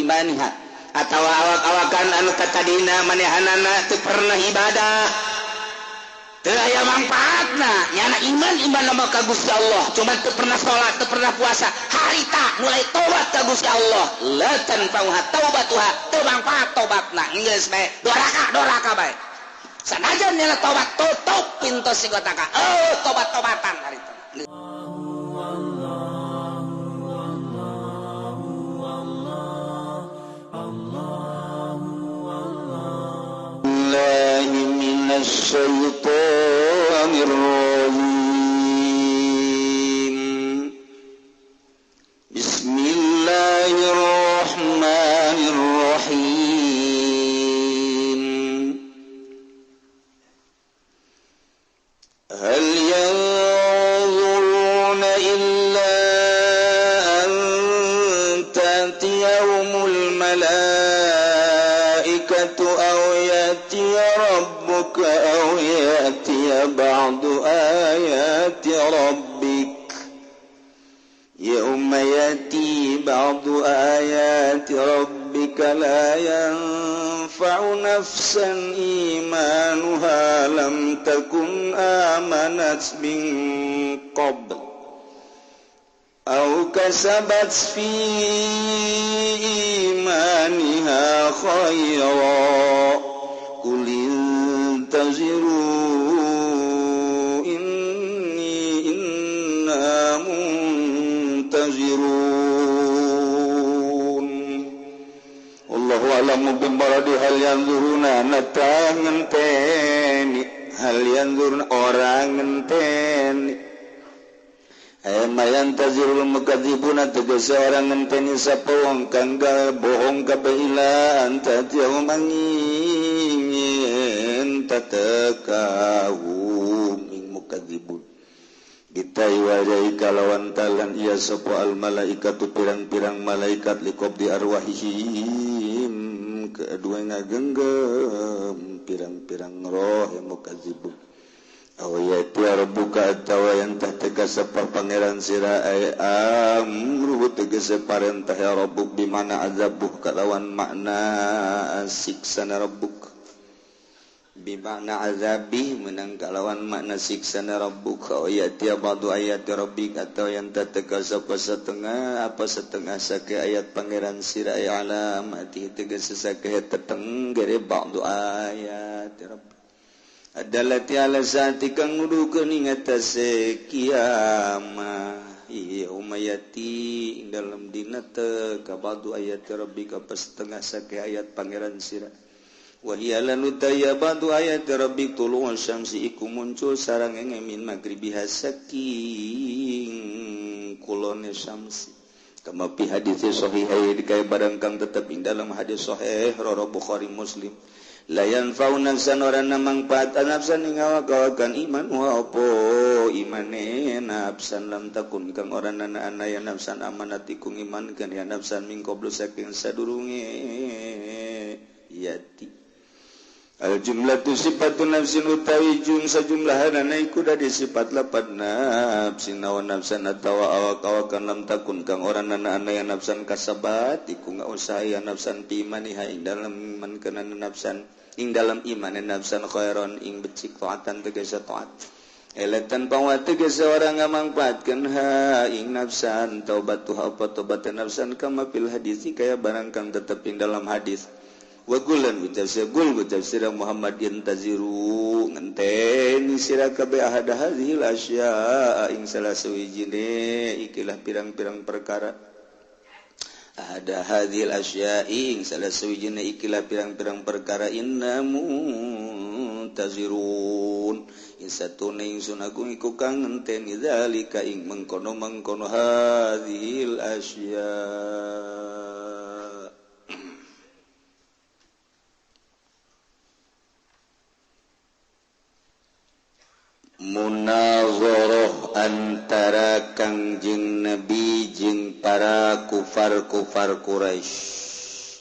imaniha atawa awak-awakan anu katadina manehanana teu pernah ibadah teu aya mangpaatna nyana iman nama ka Gusti Allah cuma teu pernah salat teu pernah puasa harita mulai tobat ka Gusti Allah la tanfa'uha taubatuha teu mangpaat tobatna geus bae doraka bae sanajan nyana tobat tutup pintu sigotaka tobat-tobatan harita الشيطان الرجيم بسم الله الرحمن الرحيم هل ينظرون إلا أن تأتيهم الملائكة أو يأتي ربك أو يأتي بعض آيات ربك يوم يأتي بعض آيات ربك لا ينفع نفسا إيمانها لم تكن آمنت من قبل أو كسبت في إيمانها خيرا قل انتظروا إنا منتظرون والله أعلم بمراد هل ينظرون hal yanzurun orang ngenteni mayan tazirul mukadzibuna tegese orang ngenteni sapa wong kang bohong kabeh antatiahum angin tatakahu min mukadzibun bitai wajai kalawan talan iya sapa al malaikatu pirang-pirang malaikat liqabdi arwahihim kedua ngagenggam pirang-pirang roh yang mukadzibun awayati rabbuka atawa yang tega sapa pangeran sira amru tegese parentah ya rabbuk bimana azabuh kalawan makna siksana rabbuk bimana azabi menang kalawan makna siksana rabbuk awayati ba'du ayati rabbik atau yang tega sapa setengah sake ayat pangeran sira alamati tegese sake tetenggere ba'du ayati rabbik adalah tiala saati kang nuduhkeun ing atase kiamah ieu umayati ing dalam dina teu kabadu ayat rabbika setengah sake ayat pangeran sira wa hiya lanu tayyabadu ayat rabbik tulu'un syamsi iku muncul sareng min maghribiha saking kulone syamsi kama fi hadits sahih dikaya barang kang tetep ing dalam hadis sahih riwayat Bukhari Muslim layan faunan sanorana mangpaatan nafsan ing awak-awakan iman wa opo imane nafsan lam takun kang oranana anaya nafsan amanatikum iman kan ya nafsan min qablu saking sadurunge yati al jumlatu sifatun nafsin utawi sajumlahanana iku dari sifat lapan nafsin wa nafsan atawa awak-awakan lam takun kang oranana anaya nafsan kasabat iku ngausaha ya nafsan pi imaniha ing dalam iman kana nafsan ing dalam iman nafsan khairon ing becik taatan tegese taat eletan pawa tegese orang ngamangpaatkeun ha ing nafsan taubatuha apa tobat nafsan kama fil hadis kaya barang kang tetep ing dalam hadis wa gulan gul sira Muhammad yantaziru ngenteni sira kabeh ahada hadhil asya ing salah sawijine ikilah pirang-pirang perkara ada hadhil asya'i salah sawijina ikilah pirang-pirang perkara innamu tazirun insatune ingsun agung iku kang ngenteni zalika ing mengkono hadhil asya munazarah antara Kangjeng Nabi jeung para kufar Quraisy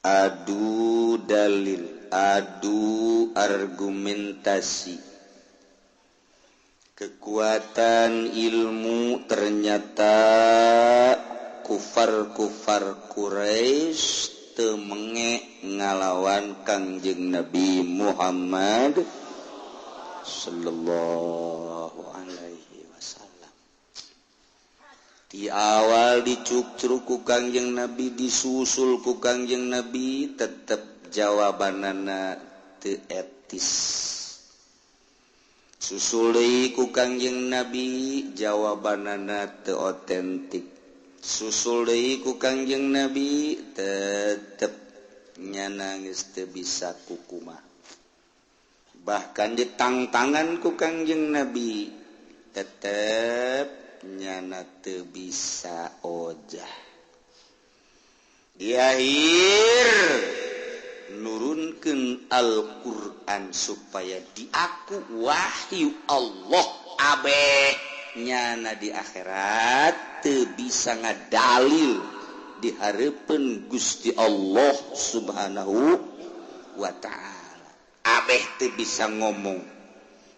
adu dalil adu argumentasi kekuatan ilmu ternyata kufar Quraisy teu menge ngalawan Kangjeng Nabi Muhammad sallallahu alaihi wasallam. Di awal dicuk-curug ku Kangjeng Nabi, disusul ku Kangjeng Nabi, tetep jawabanana teu etis. Susul deui ku Kangjeng Nabi, jawabanana teu otentik. Susul deui ku Kangjeng Nabi, tetep nyana geus teu bisa kukumaha. Bahkan ditangtangan ku Kangjeng Nabi, tetep nyana teu bisa ojah. Di akhir nurunkeun Al-Qur'an supaya diaku wahyu Allah abe nyana di akhirat teu bisa ngadalil di hareupeun Gusti Allah Subhanahu wa ta'ala. Abeh teu bisa ngomong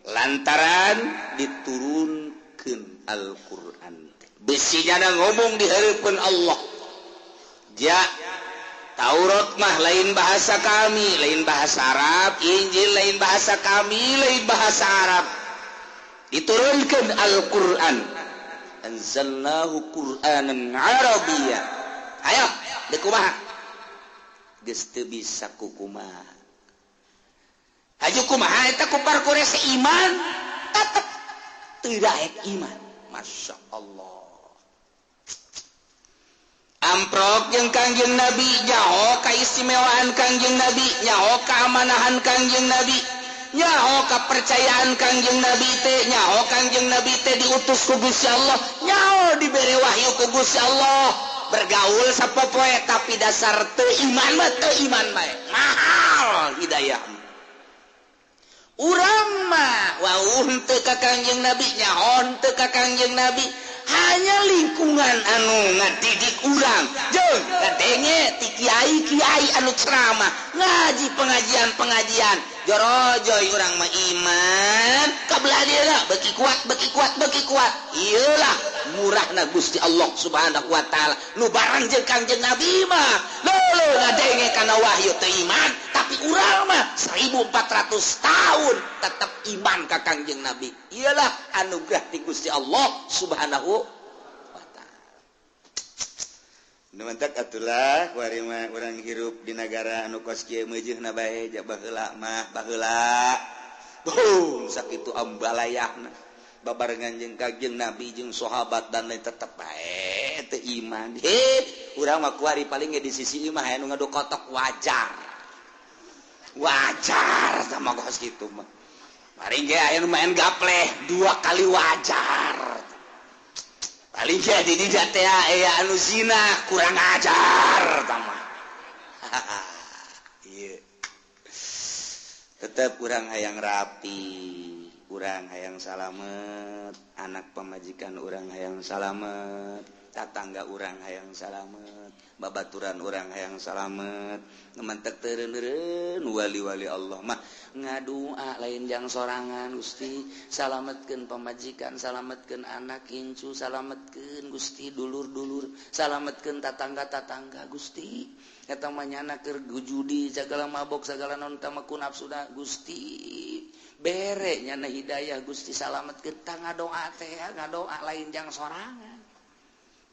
lantaran diturunkeun Al-Qur'an. Bisi nyana ngomong di hareupeun Allah. Ja Taurat mah lain bahasa kami, lain bahasa Arab. Injil lain bahasa kami, lain bahasa Arab. Diturunkan Al-Quran. Anzalnahu Qur'anan Arabiyya. Ayo, dekumaha. Geus teu bisa kukumaha. Haju kumaha eta kufar Quraisy iman, tetep teu daek iman. Masya Allah. Amprok yang Kangjeng Nabi, nyaho kaistimewaan Kangjeng Nabi, nyaho keamanahan Kangjeng Nabi, nyaho kepercayaan Kangjeng Nabi teh, nyaho Kangjeng Nabi teh diutus ku Gusti Allah, nyaho diberi wahyu ku Gusti Allah, bergaul sapopoe tapi dasar teu iman mah teu iman bae. Mahal hidayah. Urang mah wauh teu ka Kangjeng Nabi, nyaho teu ka Kangjeng Nabi. Hanya lingkungan anu ngadidik urang jeung ngadenge ti kiai-kiai anu ceramah ngaji pengajian jorojoy urang mah iman kabelah dia beki kuat iyalah murahna Gusti Allah Subhanahu wa taala nu bareng jeung Kangjeng Nabi mah leuleul ngadenge kana wahyu teh iman tapi urang mah 1400 tahun tetap iman ka Kangjeng Nabi. Iyalah anugerah ti Gusti Allah Subhanahu wa taala. Nu mantak atulah kuari mah urang hirup di negara anu kos kieu meujeuhna bae ja baheula mah baheula. Boom sakitu ambalayahna. Babarengan jeung Kangjeng Nabi jeung sahabat dan lain tetep bae teu iman. Urang mah kuari paling di sisi imah anu ngadokotok wajar. Wajar sama kos kitu mah. Paling ge aya nu main gapleh 2 kali wajar. Paling ge di dieu teh aya anu zina kurang ajar tama. Ieu. Tetep urang hayang rapi, urang hayang salamet, anak pamajikan urang hayang salamet, tatangga urang hayang salamet, babaturan urang hayang salamet. Ngemantek teureun wali-wali Allah mah ngadua lain jang sorangan Gusti, salametkeun pamajikan, salametkeun anak incu, salametkeun Gusti dulur-dulur, salametkeun tatangga-tatangga Gusti. Eta mah nyana keur judi, sagala mabok, sagala naon teh mah ku nafsuna Gusti. Bere nyana hidayah Gusti salametkeun tah ngadoa teh, ngadoa lain jang sorangan.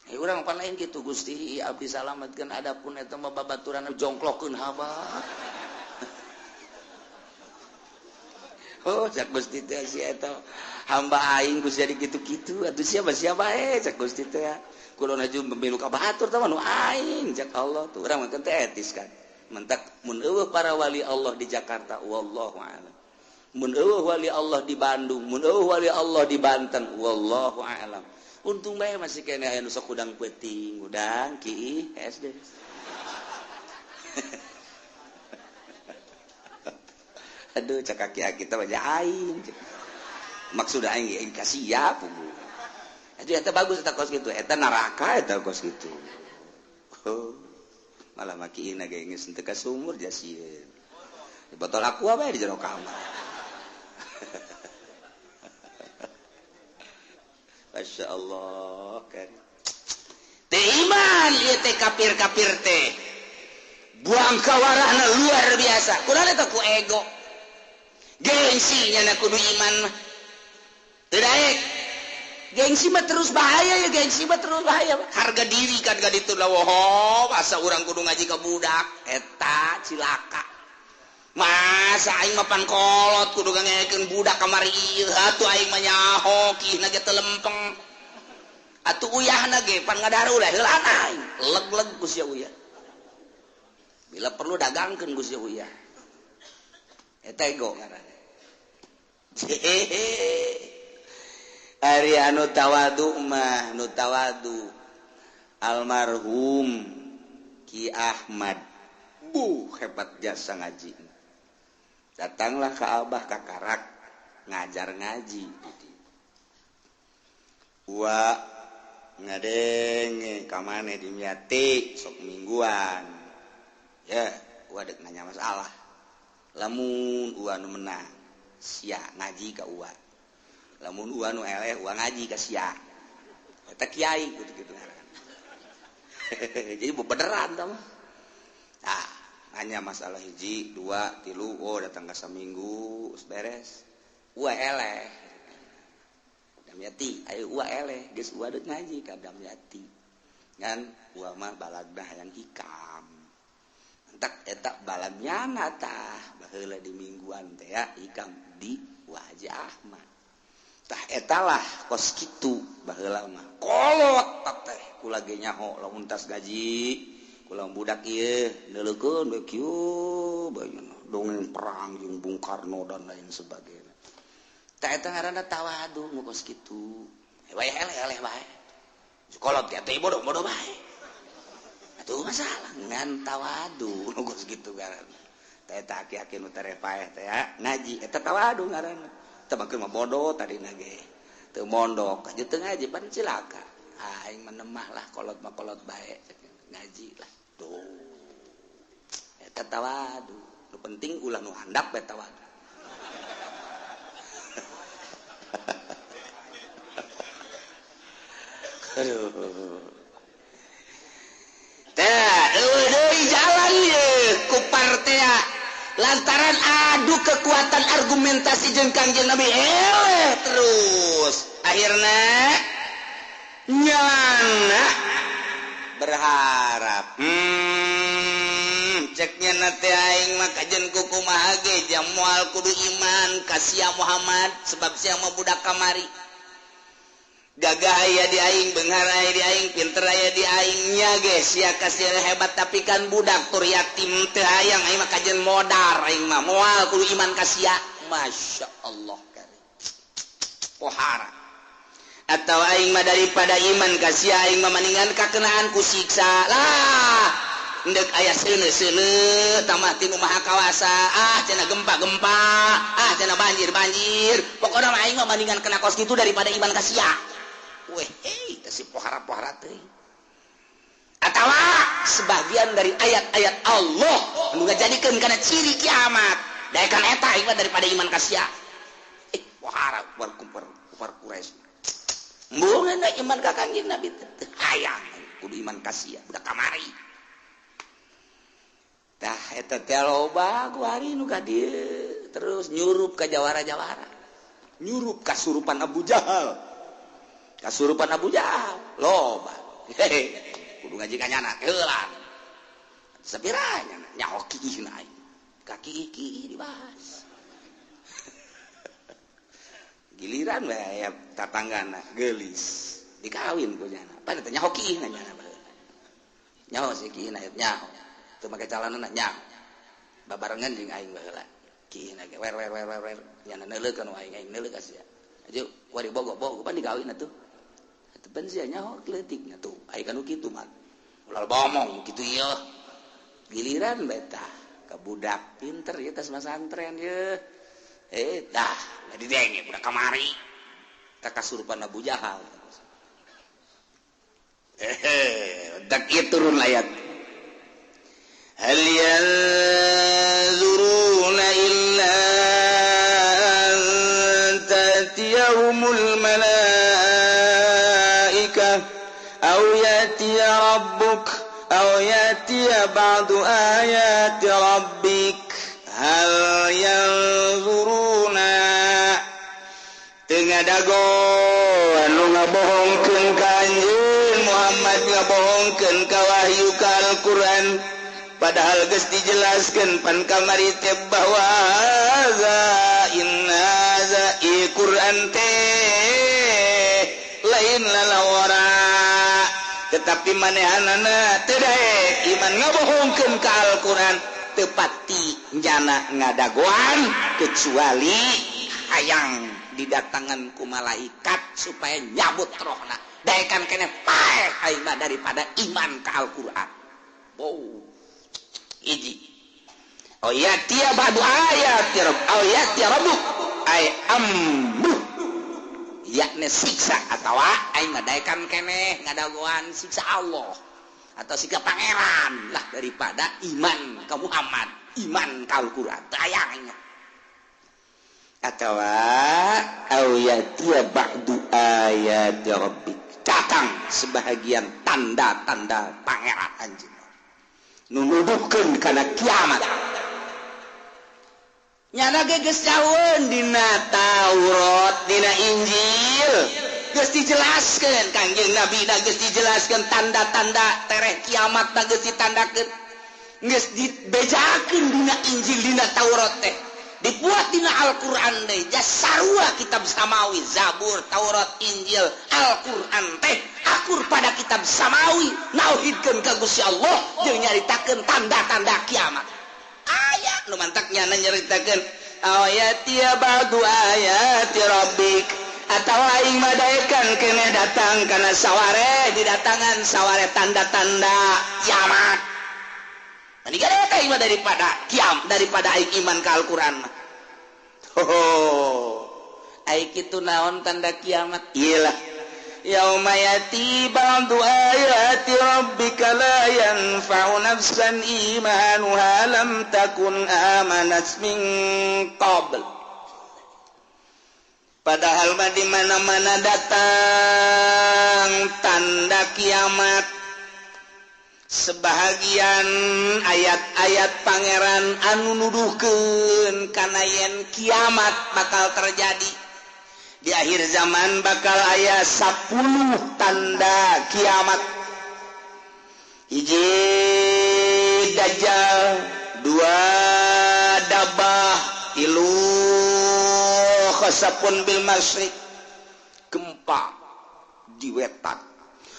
Urang pan lain gitu Gusti abdi salametkeun adapun eta mah babaturan jongklokeun haba. Oh cak Gusti teh si eta hamba aing Gusti jadi kitu-kitu atuh siapa cak Gusti teh kulona jeung pemilu ka batur teh nu aing cak Allah tuh urang mah teh etis kan mentak mun eueuh para wali Allah di Jakarta wallahu a'lam mun eueuh wali Allah di Bandung mun eueuh wali Allah di Banten wallahu a'lam. Untung bae masih kene aya nu sok udang peuting, udang ki SD. Aduh cak kaki kita mah aing. Maksud aing ka siap. Aduh eta bagus eta kos kitu, eta neraka eta kos kitu. Oh. Malah makiina ge geus teu ka sumur jasieun. Di botol aqua bae di jero kamar. Masya Allah kan. Teh iman ieu teh kafir-kafir teh buang kawarahna luar biasa kunaon eta ku ego gengsinya na kudu iman mah teu daek gengsi mah terus bahaya ya gengsi mah terus bahaya harga diri kan gaditu lawah asa urang kudu ngaji ka budak eta cilaka masa aing mah pan kolot kudu ngangekeun budak kamari ieu atuh aing mah nyaho kihna ge teu lempeng atuh uyahna ge pan ngadaru lah heulan aing leg-leg ku sia uyah bila perlu dagangkeun ku sia uyah eta ego ngaranna ari anu tawadu mah nu tawadu almarhum Ki Ahmad hebat jasa ngaji datanglah ke Abah ka Karak ngajar ngaji wa ngadenge ka maneh dimyati sok mingguan ya wa dek nanya masalah lamun ua nu menang sia ngaji ka ua lamun ua nu eleh ua ngaji ka sia eta kiai gitu-gitu jadi bebeneran tah mah nah hanya masalah hiji dua tilu datang ka saminggu beres ua eleh damyati ayo ua eleh geus ua deuk ngaji ka damyati ngan ua mah balagna hayang hikam entak eta balagnyana tah baheula di mingguan teh ya hikam di Haji Ahmad tah etalah kos kitu baheula mah kolot teh kula ge nyaho lamun tas gaji kula budak ieu neuleukeun bae kieu baeuna dongeng perang jeung Bung Karno dan lain sebagainya tah eta ngaranna tawadu nu kos kitu wae eleh bae kolot teh teh bodoh bae atuh masalah ngan tawadu nu kos kitu ngaranna tah eta aki-aki nu tarepaeh teh ngaji eta tawadu ngaranna teu makeun mah bodoh tadina ge teu mondok aja teu ngaji pan cilaka aing menemah lah kolot mah kolot bae ngaji lah tuh eta tawadu nu penting ulah nu handap bae tawadu aduh teh deui jalan ye ku partea lantaran adu kekuatan argumentasi jeung Kangjeng Nabi terus akhirna nyana berharap ceknya nate aing mah kajen kumaha ge jam moal kudu iman ka sia Muhammad sebab sia mah budak kamari gagah aya di aing beunghar aya di aing pinter aya di aing nya ge sia kasih hebat tapi kan budak tur yatim teu hayang aing mah kajen modar aing mah moal kudu iman ka sia masyaallah karim pohara atau aing mah daripada iman ka sia aing mah mendingan kakenaan ku siksa lah endek aya seuneu-seuneu tamah tinu maha kawasa cenah gempa-gempa cenah banjir pokona mah aing mah mendingan kena kos kitu daripada iman ka sia weh teh si pohara-pohara teh atawa sebagian dari ayat-ayat Allah anu ngajadikeun kana ciri kiamat daekan eta aing mah daripada iman ka sia pohara kufar Quraisy mungkin iman ka Kangjeng Nabi teh hayang kudu iman ka sia budak kamari tah eta teh loba ku hari nu ka dieu terus nyurup ka jawara-jawara nyurup kasurupan Abu Jahal loba kudu ngaji ka nyana heulan sapiranya nyaho kiihna aing kaki iki dibahas giliran we tatanggana geulis dikawin ku nyana pada teh nyaho kiihna nyana nyaho si kiihna nyaho teu make calanana nyaho babarengan jeung aing baheula kiihna ge wer nyana neuleukeun aing neuleuh ka sia aja wari bogo pan digawin atuh teu pan sia nyaho kleutikna tuh aing kanu kitu mah ulah bomong kitu ieu giliran beta ka budak pinter ieu tos masantren ieu dah didenge budak kamari ka kasurupan Abu Jahal dak ieu turun ayat hal yanzuruna illa an tatiyahumul malaikah aw yatiya rabbuk aw yatiya ba'du ayati rabbik hal yanzuruna tengah dago anu ngabohongkeun ka anjeun Muhammad ngabohongkeun ka wahyu ka Al-Qur'an padahal geus dijelaskeun pan kamari teh bahwa inna za Qur'an teh lain lalawara tetapi manehanana teu daek iman ngabohongkeun ka Al-Qur'an teu pati njana ngadagoan kecuali hayang didatangan ku malaikat supaya nyabut rohna daekan kene paeh aing daripada iman ka Al-Qur'an. Oh iji oh ya tiya ba'du ayati rabb oh ya tiya rabbuk ay ambu yakni siksa atawa aing daekan kene ngadagoan siksa Allah atau siksa pangeran lah daripada iman ka Muhammad iman ka Al-Qur'an tayangnya atawa au yatiya ba'du ayati rabbik datang sebahagian tanda-tanda pangeran anjeun nunuduhkeun kana kiamat nyana ge geus caweun dina Taurat dina Injil geus dijelaskeun Kangjeng Nabi da geus dijelaskeun tanda-tanda tereh kiamat da geus ditandakeun geus dibejakeun dina Injil dina Taurat teh dibuat dina Al-Qur'an teh jasarua kitab samawi Zabur Taurat Injil Al-Qur'an teh akur pada kitab samawi nauhidkeun ka Gusti Allah jeung nyaritakeun tanda-tanda kiamat aya nu mantaknya nyaritakeun ayati ba'du ayati rabbik atawa aing madaekan kene datang kana saware didatangan saware tanda-tanda kiamat ani gara aing daripada aing iman ka Al-Qur'an mah aing kitu naon tanda kiamat iyalah yauma yati ba'du ayati rabbika la yanfa'u nafsan imanuha lam takun amanat min qabl padahal mah di mana-mana datang tanda kiamat sebahagian ayat-ayat pangeran anu nuduhkeun kana yen kiamat bakal terjadi di akhir zaman bakal aya 10 tanda kiamat hiji dajjal dua dabah tilu khasapun bil masyriq gempa di wetan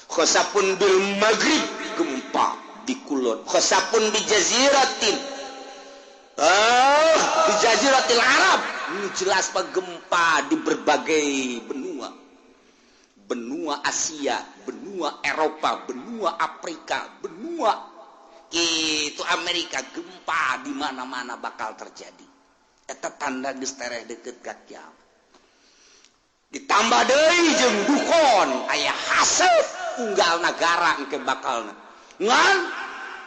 khasapun bil maghrib gempa di kulon khasapun bi jaziratin di jaziratil Arab ini jelas pak gempa di berbagai benua Asia, benua Eropa, benua Afrika, benua itu Amerika gempa di mana-mana bakal terjadi. Eta tanda geus tereh deukeut ka kiamat. Ditambah deui jeung dukon aya haseup unggal nagara engke bakalna. Ngan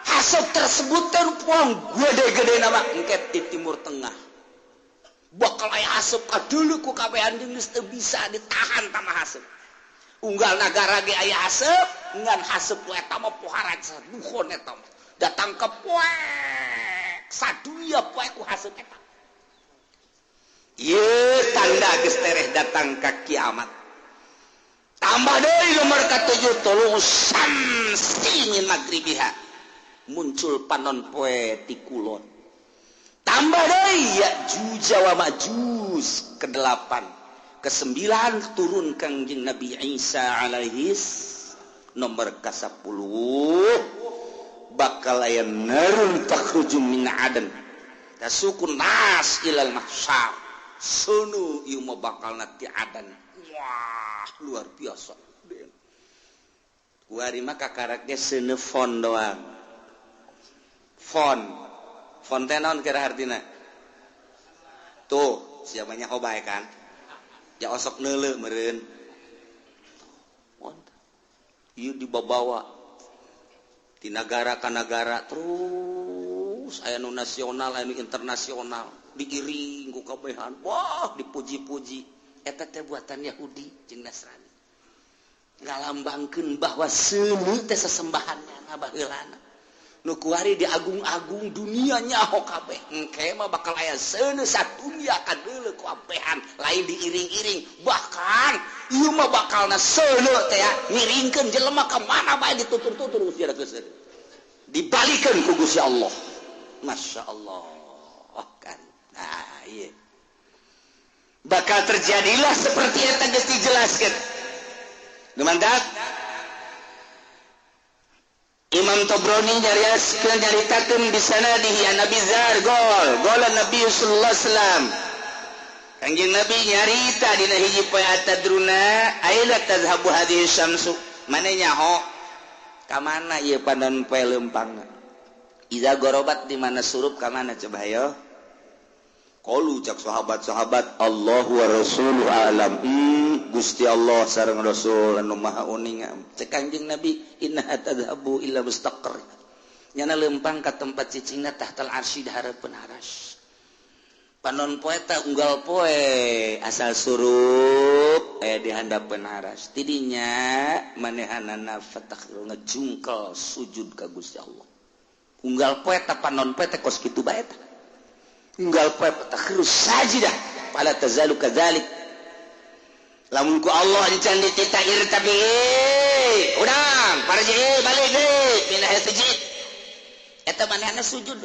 haseup tersebut teh ruang gede-gede nama engke di Timur Tengah. Bakal aya haseup kadeuleu ku kabehan geus teu bisa ditahan tamah haseup. Unggal nagara ge aya haseup ngan haseup eta mah pohara dukon eta datang ke poek saduya poek ku haseup eta. Ieu tanda geus tereh datang ka kiamat. Tambah deui nomor ka-7 tuluh samsi min magribiha. Muncul panon poe ti kulon. Tambah deui Ya'juj wa Ma'juj ke-8. Ke-9 turun Kangjeng Nabi Isa alaihis nomor ka-10 bakal aya narun takhruju min adan tasukun nas ilal mahsyar sunu ieu mah bakal nanti adan. Wah luar biasa kuari mah kakarak ge seuneu fon doang fon teh naon kira artina tuh siapanya hobay kan ya osok neuleu meureun ieu dibawa di negara ka negara terus aya nu nasional aya nu internasional diiring ku kabehan wah dipuji-puji eta teh buatan Yahudi jeung Nasrani ngalambangkeun bahwa seuneu teh sesembahannya baheulana nu kuari di agung-agung dunia nyaho kabeh engke mah bakal aya seuneu sadunya kadeuleu ku apehan lain diiring-iring bahkan ieu mah bakalna seuneu teh ngiringkeun jelema ka mana bae ditutur-tutur Gusti Allah geus dibalikeun ku Gusti Allah masyaallah kan nah ieu bakal terjadilah seperti eta geus dijelaskeun Demandak Imam Tobroni nyaritakeun di sana di Nabi Zar gol Nabi sallallahu alaihi wasallam Kangjeng Nabi nyarita dina hiji poe atadruna aila tazhabu hadhihi syamsu mane nyaho ka mana ieu panon poe leumpangna iza gorobat di mana surup ka mana coba hayo qalu cak sahabat-sahabat Allah wa rasuluhu alam Gusti Allah sareng Rasul anu maha uning cek Kangjeng Nabi inna tadhabu illa mustaqar nyana leumpang ka tempat cicingna tahtal arsy dihareupeun aras panon poe ta unggal poe asal surup di handapeun aras tidinya manehanana fatakhiru ngajungkel sujud ka Gusti Allah unggal poe ta panon poe teh kos kitu bae ta unggal poe takhirus sajidah fala tazalu kadzalik lamun ku Allah encan dititair tapi udang parji balik deui pindah sujud eta manehna sujud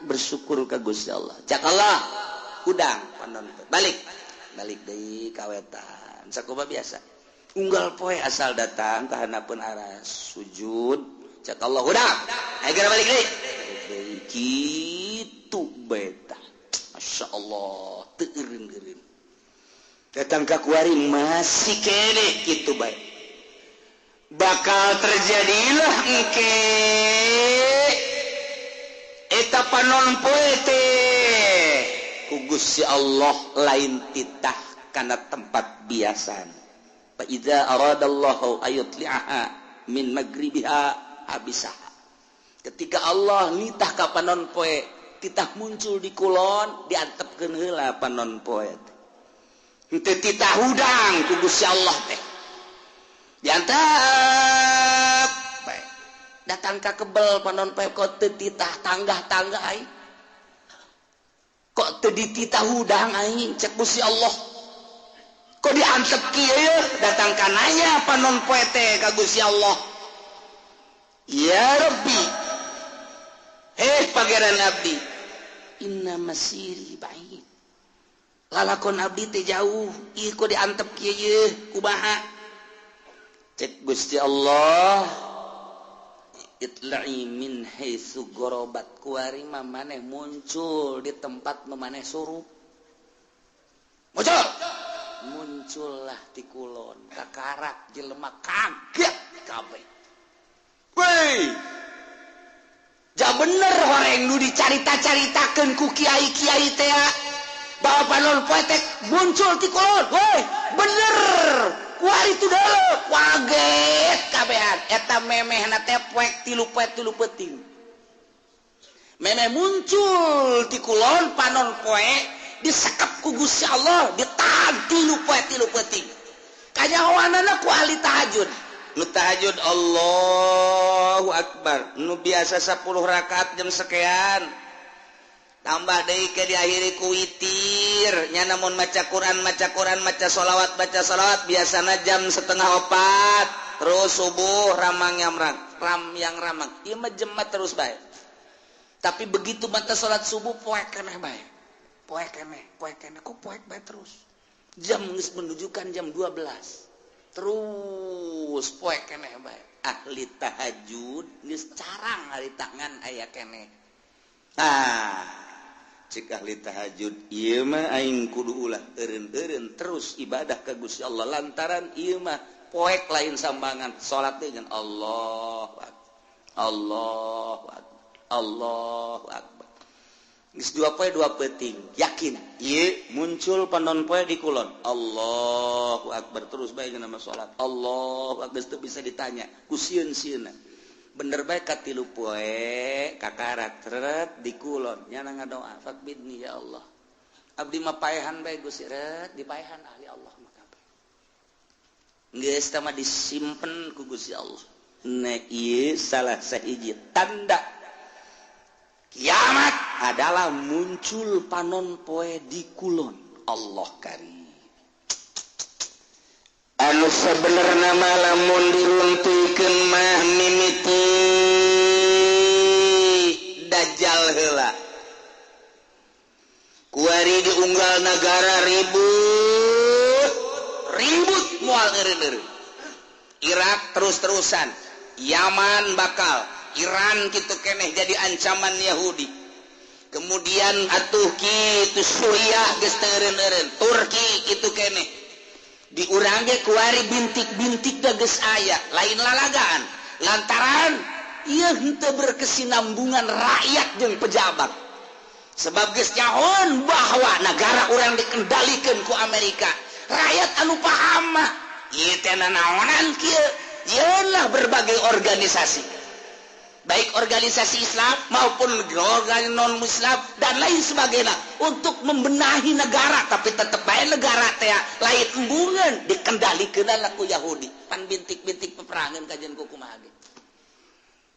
bersyukur ka Gusti Allah cak Allah udang panon balik deui ka wetan sakumaha biasa unggal poe asal datang ka hanapeun aras sujud cak Allah udang ayeuna balik deui kitu beta masyaallah teu eureun-eureun datang ka kuari masih kene kitu bae bakal terjadilah engke eta panon poe teh ku Gusti Allah lain titah kana tempat biasan fa idza aradallahu ayutli'aha min magribiha abisaha ketika Allah nitah ka panon poe titah muncul di kulon diantepkeun heula panon poe teu titah hudang ku Gusti Allah teh diantep bae datang ka kebel panon poe kok teu titah tanggah-tanggah aing kok teu dititah hudang aing cek Gusti Allah kok diantep kieu datang ka nanya panon poe teh ka Gusti Allah ya Rabbi pangeran abdi inna masiri ba'id lalakon abdi teh jauh ieu ku diantep kieu kumaha cek Gusti Allah itla'i min haitsu gorobat kuari mah maneh muncul di tempat maneh surup muncullah di kulon kakarak jelema kaget kabeh weh ja bener horeng nu dicarita-caritakeun ku kiai-kiai teh bahwa panon poe teh muncul ti kulon weh bener kuari tu deuleu kaget kabehan eta memehna teh poek 3 peuting memeh muncul ti kulon panon poe disekep ku Gusti Allah ditahan 3 peuting kanyahoanana ku ahli tahajud nu tahajud Allahu Akbar nu biasa 10 rakaat jam sekian tambah deui ke diakhiri ku witir nya namun maca Quran maca sholawat biasana jam 3:30 terus subuh ramang ieu mah jemaat terus bae tapi begitu mata salat subuh poek keneh bae poek keneh kok poek bae terus jam geus menunjukkan jam 12 terus poek keneh bae ahli tahajud geus carang ari tangan aya keneh cik ahli tahajud ieu mah aing kudu ulah eureun-eureun terus ibadah ka Gusti Allah lantaran ieu mah poek lain sambangan salat teh jeung Allahu Akbar geus 2 poe 2 peuting yakin ieu muncul panon poe di kulon Allahu Akbar terus bae nama salat Allahu Akbar teu bisa ditanya ku sieun-sieunna bener bae ka 3 poe kakarak teret di kulon nya ngadoa fakbidni ya Allah abdi mah paehan bae Gusti ret dipaehan ahli Allah mah kabeh geus tah mah disimpen ku Gusti Allah. Ieu salah sahiji tanda kiamat adalah muncul panon poe di kulon. Allah karim. Anu sebenarna mah lamun diruntuikeun mah mimiti dajjal heula. Kuari diunggal negara ribut moal eureun-eureun. Irak terus-terusan, Yaman bakal, Iran kitu keneh jadi ancaman Yahudi. Kemudian atuh kitu Suriah geus teu eureun-eureun, Turki kitu keneh. Diurang ge kuari bintik-bintik da geus aya, lain lalagaan. Lantaran ieu henteu berkesinambungan rakyat jeung pejabat. Sebab geus nyahoan bahwa negara urang dikendalikeun ku Amerika. Rakyat anu paham mah ieu teh naonan kieu? Yeunlah berbagai organisasi. Baik organisasi Islam maupun organisasi non-Muslim dan lain sebagainya untuk membenahi negara, tapi tetap bae negara teh lain embungeun dikendalikeun ku Yahudi. Pan bintik-bintik peperangan kajian kumaha ge.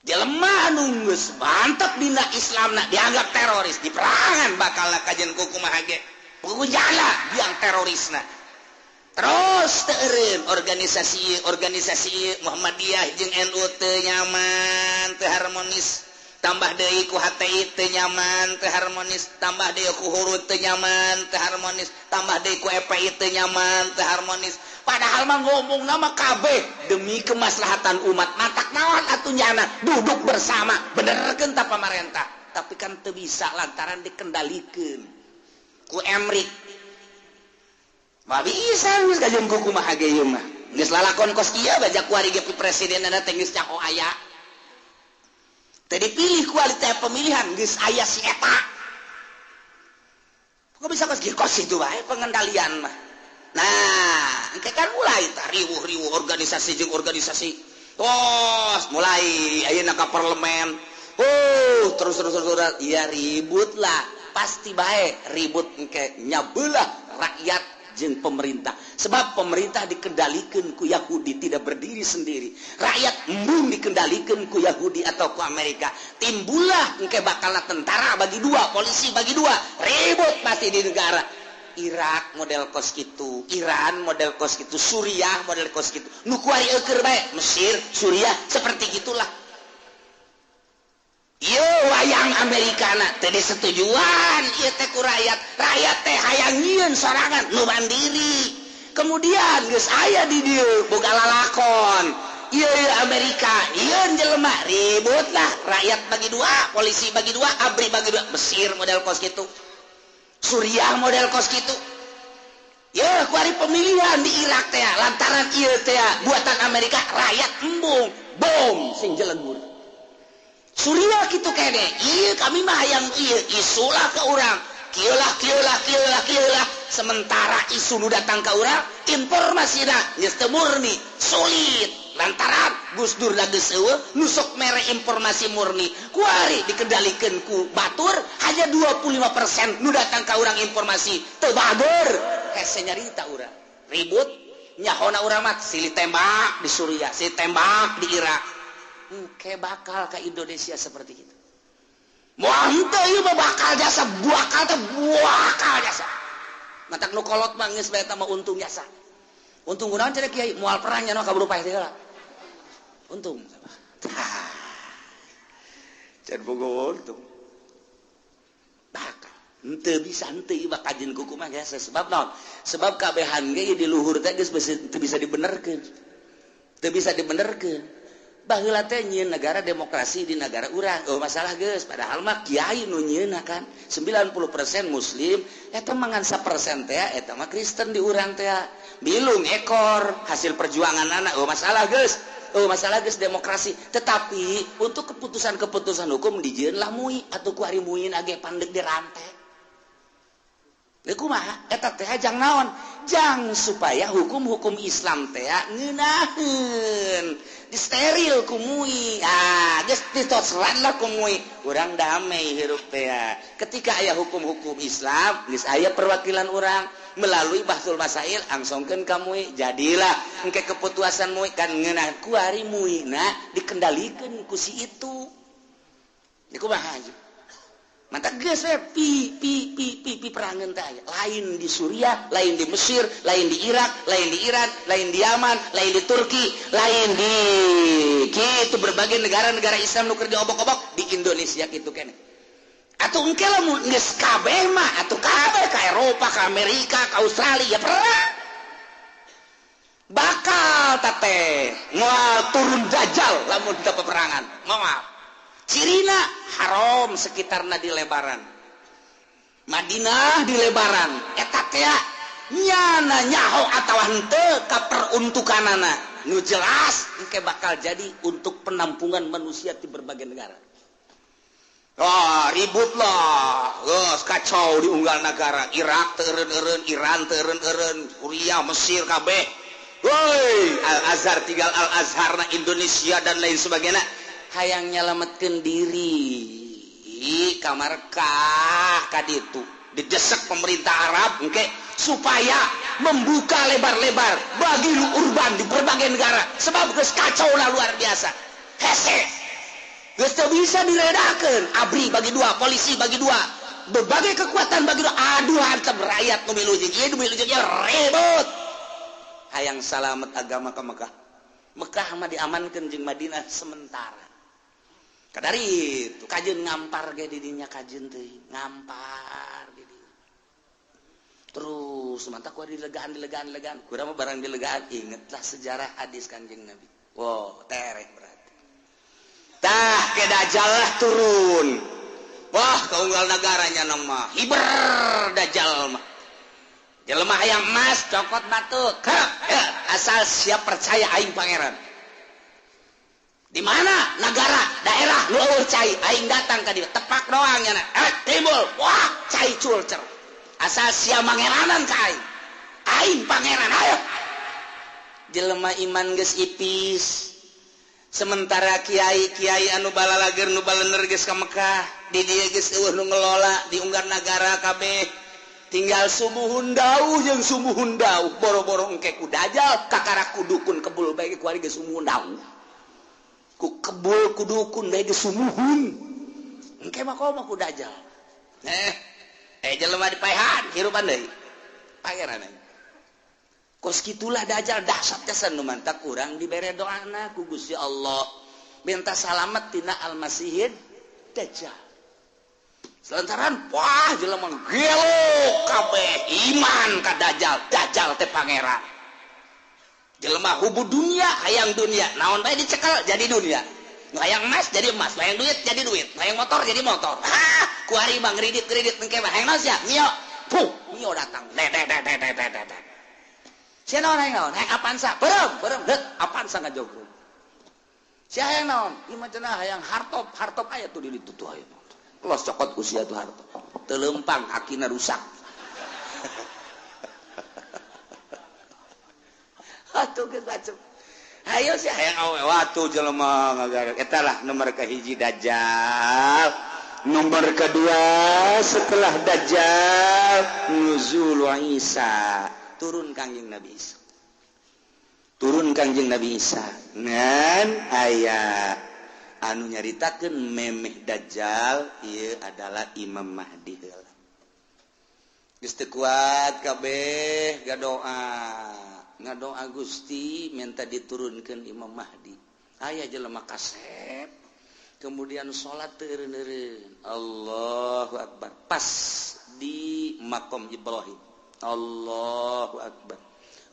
Jelema anu geus mantep dina Islamna dianggap teroris, diperangan bakalna kajian kumaha ge. Pujana biang terorisna. Terus teureun organisasi Muhammadiyah jeung NU teu nyaman, teu harmonis. Tambah deui ku HTI teu nyaman, teu harmonis. Tambah deui ku Hurut teu nyaman, teu harmonis. Tambah deui ku EPI teu nyaman, teu harmonis. Padahal mah ngomongna mah kabeh demi kemaslahatan umat. Matak naon atuh nyana duduk bersama benerkeun ta pamarentah. Tapi kan teu bisa lantaran dikendalikeun ku Emrik. Mah bisa geus kajian ku kumaha ge ieu mah. Geus lalakon kos kieu baja kuari ge presidenna teh geus nyaho aya. Teu dipilih ku teh pemilihan geus aya si eta. Kok bisa kos kieu kos itu bae pengendalian mah. Nah, engke kan mulai tah riweuh-riweuh organisasi jeung organisasi. Tos mulai ayeuna ka parlemen. Terus iya ribut lah. Pasti bae ribut engke nyabelah rakyat jeung pemerintah. Sebab pemerintah dikendalikan ku Yahudi, tidak berdiri sendiri. Rakyat embung dikendalikan ku Yahudi atau ku Amerika. Timbullah engke bakalna tentara bagi dua, polisi bagi dua, ribut pasti di negara. Irak model kos kitu, Iran model kos kitu, Suriah model kos kitu. Nu kuari eukeur bae, Mesir, Suriah seperti gitulah. Ieu wayang Amerikana teh disetujuan ieu teh ku rakyat. Rakyat teh hayang nyieun sorangan nu mandiri. Kemudian geus aya di dieu boga lalakon. Ieu Amerika, ieu jelema ribut lah. Rakyat bagi dua, polisi bagi dua, ABRI bagi dua. Mesir model kos kitu. Suriah model kos kitu. Ya, kuari pemilihan di Irak teh lantaran ieu teh buatan Amerika, rakyat embung, bom sing jelegur. Suriah kitu kene, ieu kami mah hayang ieu isulah ke urang. Kieulah. Sementara isu nu datang ke urang, informasina geus teu murni, sulit. Lantaran Gus Dur da geus eueuh, nu sok mere informasi murni. Kuari dikendalikeun ku batur, hanya 25% nu datang ka urang informasi teu bager. Hese nyarita urang. Ribut nyahona urang mah silih tembak di Suriah, silih tembak di Irak. Engke bakal ke Indonesia seperti itu. Moal henteu ieu mah bakal jasa, buakal jasa. Matak nu kolot mah geus bae eta mah untung jasa. Untung kunaon cenah Kiai moal perang nya ka berupa teh heula. Untung. Can boga untung. Bakal henteu bisa henteu ieu kajian kuku mah geus sebab naon? Sebab kabehan ge di luhur teh geus teu bisa dibenerkeun. Teu bisa dibenerkeun. Baheula teh nyieun negara demokrasi di negara urang. Oh masalah geus, padahal mah kiai nu nyieunna kan 90% muslim, eta mangan 1% teh eta mah Kristen di urang teh. Bilung ekor hasil perjuangan anak. Oh masalah geus. Demokrasi. Tetapi untuk keputusan-keputusan hukum dijieun lah mui atuh ku ari muin age pandeg dirantai. Kumaha eta teh jang naon? Jang supaya hukum-hukum Islam teh ngeunaheun, disteril ku mui. Geus ditosran lah ku mui. Urang damai hirup teh. Ketika aya hukum-hukum Islam, geus aya perwakilan urang. melalui bahsul masail angsongkeun ka muih jadilah engke keputusan muih kan ngeunah ku ari muihna dikendalikeun ku si itu dikumaha aja mantap geus we perangan teh lain di Suriah lain di Mesir lain di Irak lain di Iran lain di Yaman lain di Turki lain di kitu berbagai negara-negara Islam nu keur diobok-obok di Indonesia kitu keneh atuh engke lamun geus kabeh mah atuh kabeh ka Eropa ka Amerika ka Australia perang bakal teh moal turun dajjal lamun teu peperangan moal cirina haram sekitarna di lebaran Madinah di lebaran eta teh nyana nyaho atawa henteu ka peruntukanana nu jelas engke bakal jadi untuk penampungan manusia di berbagai negara. Ribut lah kacau di unggal negara Irak teureun-eureun Iran teureun-eureun Suriah Mesir kabeh woi Al-Azhar tinggal Al-Azhar na Indonesia dan lain sebagainya hayang nyalametkeun diri ka markah ka ditu didesak pemerintah Arab engke supaya membuka lebar-lebar bagi urban di berbagai negara sebab geus kacau lah luar biasa hese geus teu bisa diredakeun abri bagi dua polisi bagi dua berbagai kekuatan bagi dua aduh hantem rakyat nu milu jeung ieu nu milu jeung ieu ribut hayang salamet agama ka Mekah mah diamankeun jeung Madinah sementara kadari itu kajeun ngampar ge di dinya kajeun teuing ngampar di dinya terus mantap ku dilegaan kurang mah barang dilegaan ingetlah sejarah hadis Kanjeng Nabi tereh berarti tah ke dajjal lah turun wah keunggal negaranya nama hiber dajjal mah jelema hayang emas cokot batuk asal siap percaya aing pangeran di mana negara daerah nu eueuh cai aing datang ka dieu tepak doang nya timbul wah cai culcer asal siap mangeranan ka aing pangeran ayo jelema iman geus ipis sementara kiai anu balalager nu balener geus ka Mekah di dieu geus eueuh nu ngelola di unggar nagara kabeh tinggal sumuhun dauh jeung sumuhun dauh boro-boro engke ku dajal kakara kudukun kebul bae ku ari geus sumuhun dauh ku kebul kudukun bae geus sumuhun engke mah komo ku dajal jelema dipaehan hirupan deui pangeran kos gitulah dajjal dahsyat jasan nu mantap urang dibere doana ku Gusti Allah minta salamet tina al-masihid dajjal selantaran wah jelema gelo kabeh iman ka dajjal teh pangeran jelema hubud dunia hayang dunia naon bae dicekel jadi dunia nu hayang emas jadi emas hayang duit jadi duit hayang motor jadi motor ku ari mah kredit engke mah hayang naon sia mio datang sia naon hayang Avanza berem Avanza ngajogrog sia hayang naon ieu mah cenah hayang hartop aya tuh di ditu tuh aya kelos cokot ku sia tuh hartop teu leumpang akina rusak atuh geus bacem hayo sia hayang awe watu jelema ngagarek eta lah nomor kahiji dajjal nomor kedua setelah dajjal nuzul Isa turun Kangjeng Nabi Isa ngan aya anu nyaritakeun memeh dajjal ieu adalah Imam Mahdi heula geus teu kuat kabeh ngadoa Gusti minta diturunkeun Imam Mahdi aya jelema kasep kemudian salat teu eureun-eureun Allahu Akbar pas di makom Ibrahim Allahu Akbar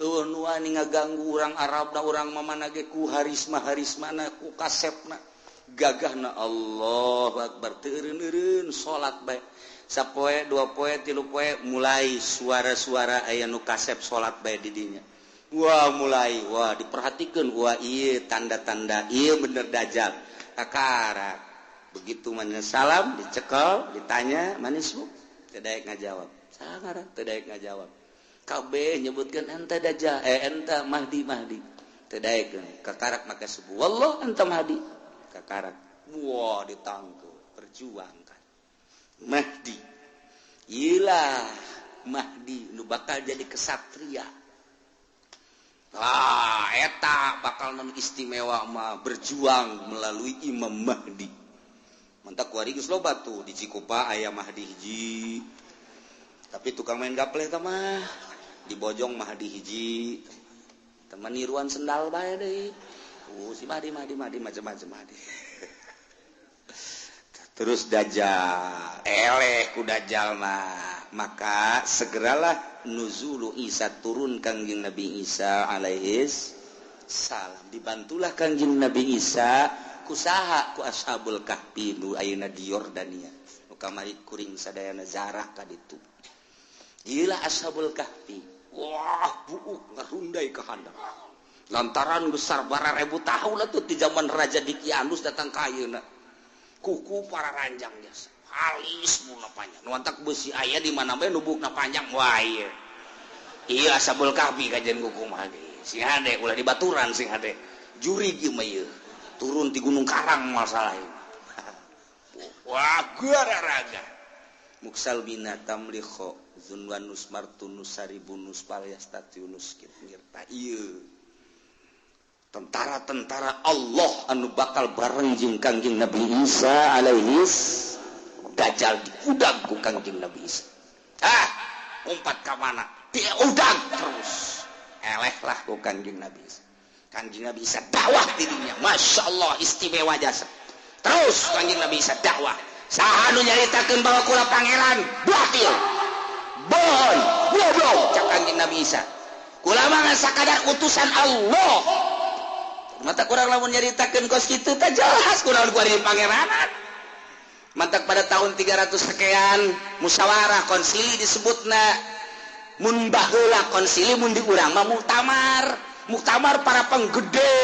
nu wani ngaganggu urang Arab da urang mamana ge ku harismana ku kasepna gagahna Allahu Akbar teu eureun-eureun salat bae sapoe dua poe tilu poe mulai suara-suara aya nu kasep salat bae di dinya mulai diperhatikeun ieu tanda-tanda ieu bener dajjal kakara begitu mana salam dicekel ditanya manismu teu daek ngajawab sangaran teu daek ngajawab kabeh nyebutkeun ente dajjal ente Mahdi teu daek kakarak make subuh wallah ente Mahdi kakarak ditangkeu perjuangkan Mahdi ilah Mahdi nu bakal jadi kesatria. Eta bakal non istimewa mah berjuang melalui Imam Mahdi. Mantap kuari geus loba tuh di Cikupa aya Mahdi hiji. Tapi tukang main gaple teh mah di Bojong Mahdi hiji. Teman niruan sendal bae deui. Si Mahdi macam-macam Mahdi. Terus Dajjal, ku Dajjal maka segeralah nuzulu Isa turun Kangjeng Nabi Isa alaihis salam. Dibantulah Kangjeng Nabi Isa kusaha ku Ashabul Kahfi nu ayeuna di Yordania. Nu kamari kuring sadayana zarah ka ditu. Ieu Ashabul Kahfi. Wah, buuk ngarundai ka handap. Lantaran besar bara 1000 tahun lah tuh di zaman Raja Dikianus datang ka ayeuna. Kuku para ranjang jasa halis mula panjang nuantak besi ayah di mana bae nubukna panjang wah iya Ashabul Kahfi kajian kuku mah si hade ulah di baturan sing hade juri ieu mah ieu turun di Gunung Karang masalah ieu wah gararaga muksal bina tamlikho zunwanus martunus saribunus palyastatiunus ngirta ieu tentara-tentara Allah anu bakal bareng jeung Kangjeng Nabi Isa alaihis Dajjal diudag ku Kangjeng Nabi Isa. Umpat ka mana? Diudag terus. Eleh lah ku Kangjeng Nabi Isa. Kangjeng Nabi Isa dakwah dirinya. Masya Allah istimewa jasa. Terus Kangjeng Nabi Isa dakwah. Saha nu nyaritakeun bahwa kula pangeran batil. Bohong, goblok cak Kangjeng Nabi Isa. Kula mah sakadar utusan Allah. Mata kurang lamun nyaritakeun kos kitu teh jelas kunaon ku ari pangeranan. Mantak pada tahun 300 sekian musyawarah konsili disebutna mun baheula konsili mun di urang mah muktamar para penggede.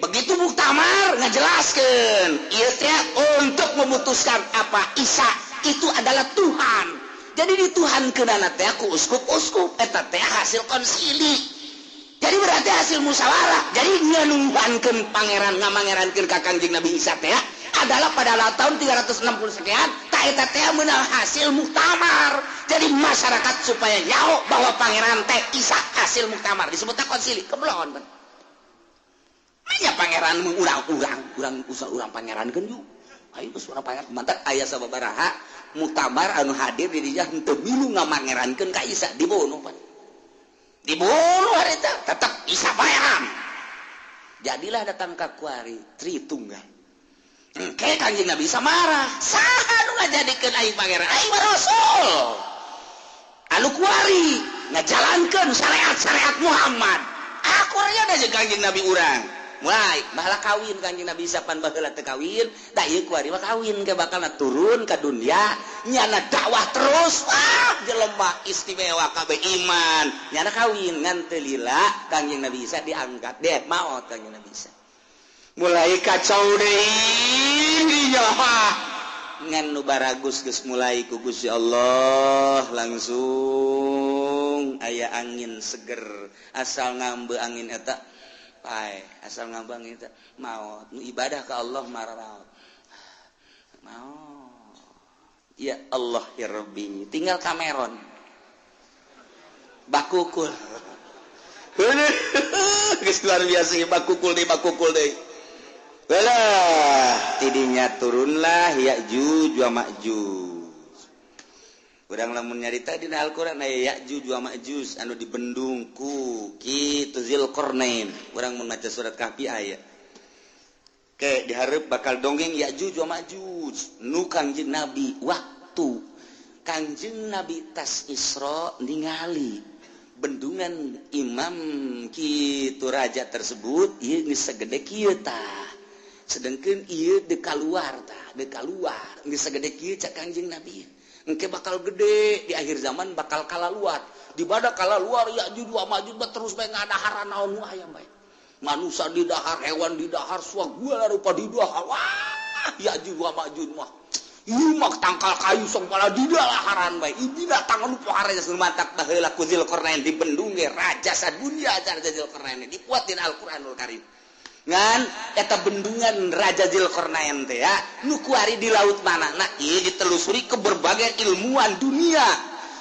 Begitu muktamar ngajelaskeun ieu teh untuk memutuskan apa Isa itu adalah Tuhan. Jadi dituhankeunana teh ku uskup-uskup eta teh hasil konsili. Jadi berarti hasil musyawarah. Jadi nganungbankeun pangeran ngamangerankeun ka Kangjeng Nabi Isa teh adalah pada tahun 360 sekian ta eta teh meunang hasil muktamar. Jadi masyarakat supaya nyaho bahwa pangeran teh Isa hasil muktamar disebutna konsili keblon. Aya pangeran urang usah urang pangerankeun yuk. Ayo geus urang pangeran mantap aya sababaraha muktamar anu hadir di dinya henteu milu ngamangerankeun ka Isa dibunuh pan. Dibunuh hari itu tetap Isa pangeran. Jadilah datang ka kuari Tritunggal. Kayak Kangjeng Nabi Isa marah. Saha nu ngajadikeun aing pangeran? Aing mah rasul. Anu kuari ngajalankeun syariat Muhammad. Akurnya da jeung Kangjeng Nabi urang. Mulai bahala kawin Kangjeng Nabi Isa pan baheula teu kawin, da ieu kuari mah kawin ke bakalna turun ka dunya, nyana dakwah terus. Jelema istimewa kabeh iman. Nyana kawin ngan teu lila Kangjeng Nabi Isa diangkat deh maot Kangjeng Nabi Isa. Mulai kacau deui dinya. Ngan nu baragus geus mulai ku Gusti Allah langsung aya angin seger asal ngambe angin eta asal ngambang itu maut nu ibadah ke Allah maut ya Allah ya Rabbi tinggal Cameron bakukul geus luar biasa bakukul deh belah tidinya turunlah Ya'juj wa Ma'juj. Urang lamun nyarita dina Al-Qur'an aya Ya'juj wa Ma'juj anu dibendung ku kitu Zulkarnain. Urang mun maca surat Kahfi aya. Ke dihareup bakal dongeng Ya'juj wa Ma'juj nu Kangjeng Nabi waktu Kangjeng Nabi tas Isra ningali bendungan imam kitu raja tersebut ieu geus sagede kieu tah. Sedengkeun ieu de kaluar geus sagede kieu cak Kangjeng Nabi. Engke bakal gede di akhir zaman bakal kalaluar di badak kalaluar Ya'juj wa Ma'juj terus bae ngadaharan naon wae aya bae manusia di dahar hewan di dahar suagula rupa di dahar wah Ya'juj wa Ma'juj mah ieu mah tangkal kayu sok pala di daharan bae ieu datang anu pohara geus mantak baheula ku Zulkarnain di bendung ge raja sadunya Raja Zulkarnain dipuat dina Al-Qur'anul Karim ngan eta bendungan Raja Zulkarnain teh ya nu kuari di laut manana ieu ditelusuri ke berbagai ilmuwan dunia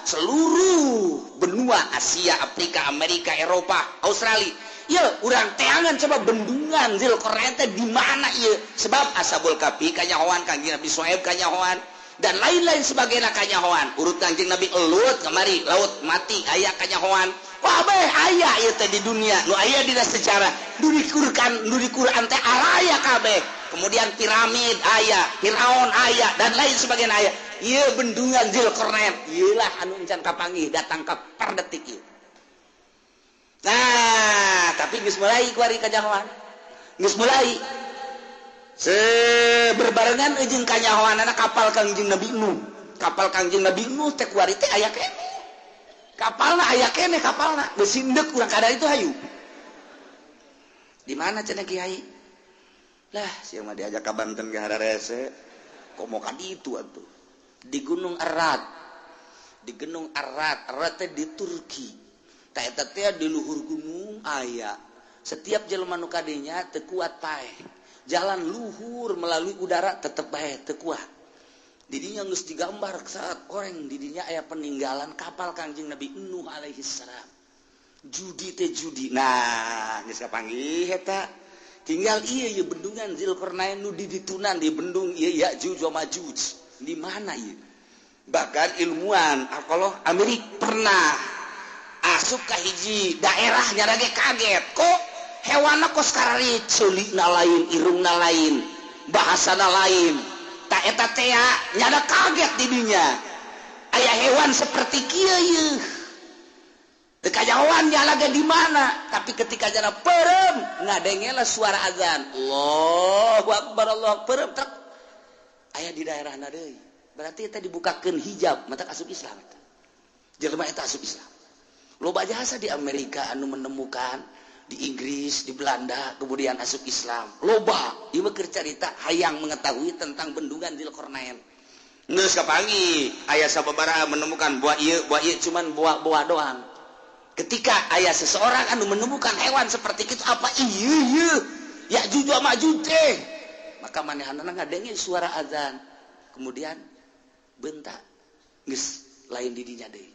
seluruh benua Asia, Afrika, Amerika, Eropa, Australia. Ya, urang teangan coba bendungan Zulkarnain teh di mana ieu? Sebab Ashabul Kahfi kanyahoan Kangjeng Nabi Syuaib kanyahoan dan lain-lain sebagainya kanyahoan. Urut Kangjeng Nabi Lut kamari laut mati aya kanyahoan. Wah beh aya ieu teh di dunia. Nu aya dina sejarah nu di Quran teh araya kabeh. Kemudian piramid aya, Firaun aya dan lain sebagainya aya. Ieu bendungan Zulkarnain. Ieu lah anu encan kapanggih datang ka perdetik ieu. Nah, tapi geus mulai kuari kanyahoan. Geus mulai. Berbarengan jeung kanyahoanana kapal Kangjeng Nabi Nuh. Kapal Kangjeng Nabi Nuh teh kuari teh aya keneh. Kapalna aya keneh kapalna. Geus sindek urang kada itu hayu. Di mana cenah Kiai? Lah, sieu mah diajak ka Banten ge hararese. Kok mau ka ditu atuh. Di Gunung Arat. Di Gunung Arat, Arat teh di Turki. Eta teh di luhur gunung aya. Setiap jelema nu kadinya teu kuat paeh. Jalan luhur melalui udara tetep bae teu kuat. Didinya geus digambar saat orang didinya aya peninggalan kapal Kangjeng Nabi Nuh alaihi salam. Judi teh judi. Nah, geus kapanggih eta. Tinggal ieu bendungan Zulkarnain nu diditunan di bendung ieu Ya'juj wa Ma'juj. Di mana ieu? Bahkan ilmuwan arkeolog Amerika pernah asup ka hiji daerah nyana ge kaget kok hewanna kos karari ceulikna lain irungna lain bahasana lain ta eta teh nyana kaget di dinya aya hewan seperti kieu yeuh teu kajawan nyala ge di mana tapi ketika jana peureum ngadengela suara azan Allahu akbar Allahu akbar trek aya di daerahna deui berarti eta dibukakeun hijab mata asup Islam eta jelema eta asup Islam. Loba jasa di Amerika anu menemukan di Inggris, di Belanda, kemudian asup Islam. Loba, ieu mah keur carita hayang mengetahui tentang bendungan Zulkarnain. Geus kapanggih aya sababaraha menemukan buah ieu cuman buah doang. Ketika aya seseorang anu menemukan hewan seperti itu apa ieu Ya'juj wa Ma'juj teh. Maka manehanna ngadengin suara azan. Kemudian bentak geus lain di dinya deui.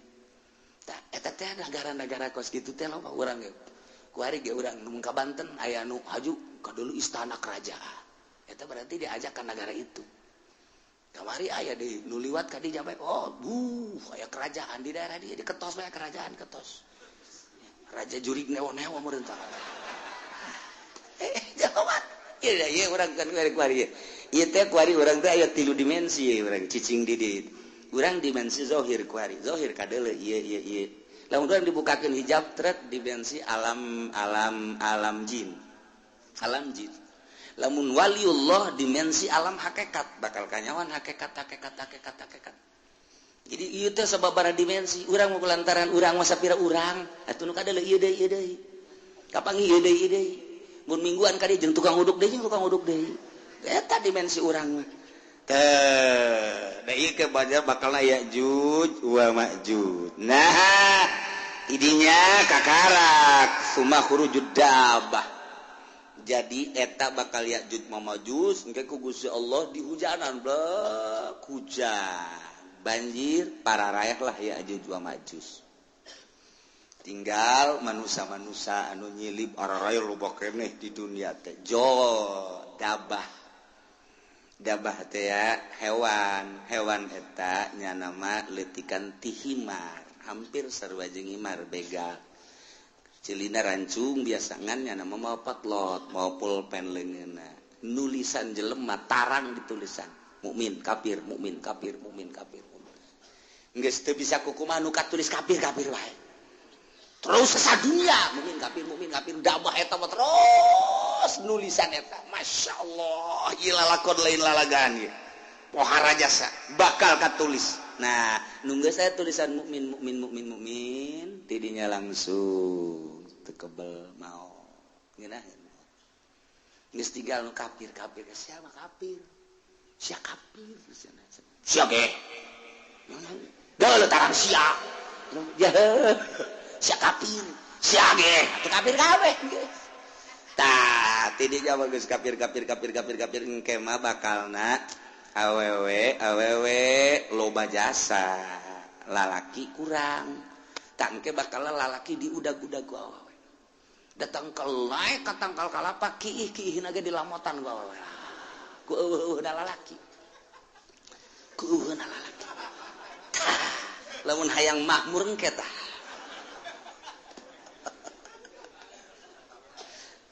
Eta teh negara-negara kos kitu teh loba urang ge. Kuari ge urang nu ka Banten aya nu haju ka dulu istana kerajaan. Eta berarti diajak ka negara itu. Kamari aya deui nu liwat ka dinya bae. Oh, aya kerajaan di daerah dia, di ketos bae kerajaan ketos. Raja jurig newo-newo meureun tah. Jawab. Ieu urang kan kuari. Ieu teh kuari urang teh aya 3 dimensi urang cicing di dieu. Urang dimensi zahir kuari zahir kadeuleu ieu lamun urang dibukakeun hijab trek dimensi alam jin lamun waliullah dimensi alam hakikat bakal kanyawan hakikat jadi ieu teh sababaraha dimensi urang mah kulantaran urang mah sapira urang atuh nu kadeuleu ieu deui kapanggih ieu deui mun mingguan ka dieu jeung tukang uduk deui eta dimensi urang mah ieu ke baca bakalna Ya'juj wa Ma'juj. Nah, idinya kakarak summa khurujud dabbah. Jadi eta bakal Ya'juj wa Ma'juj engke ku Gusti Allah dihujanan blek hujan. Banjir pararayah lah Ya'juj wa Ma'juj. Tinggal manusia-manusia anu nyilib araraya loba keneh di dunia teh. Dabah teh hewan eta nya nama letikan tihimar hampir sarua jeung himar begal cilina rancung biasangan nya nama mau patlot mau pulpen leungeunna nulisan jelema tarang ditulisan mukmin kafir geus teu bisa kukumaha nu katulis kafir wae terus sadunya mukmin kafir dabah eta mah terus nulisan eta masyaallah ieu lalakon lain lalagan ieu pohara jasa bakal katulis nah nu geus saya tulisan mukmin tidinya langsung teu kebel mau ngeunah geus tinggal nu kafir sia mah kafir sia ge da tarang sia ya sia kafir sia ge atuh kafir kabeh tah tidinya mah geus kafir engke mah bakalna awewe loba jasa lalaki kurang tak engke bakal lalaki diudag-udag ku awewe datang ke lae ka tangkal kalapa kiih na ge dilamotan ku awewe ku eueuh lalaki ku eueuh lalaki lamun hayang makmur engke tah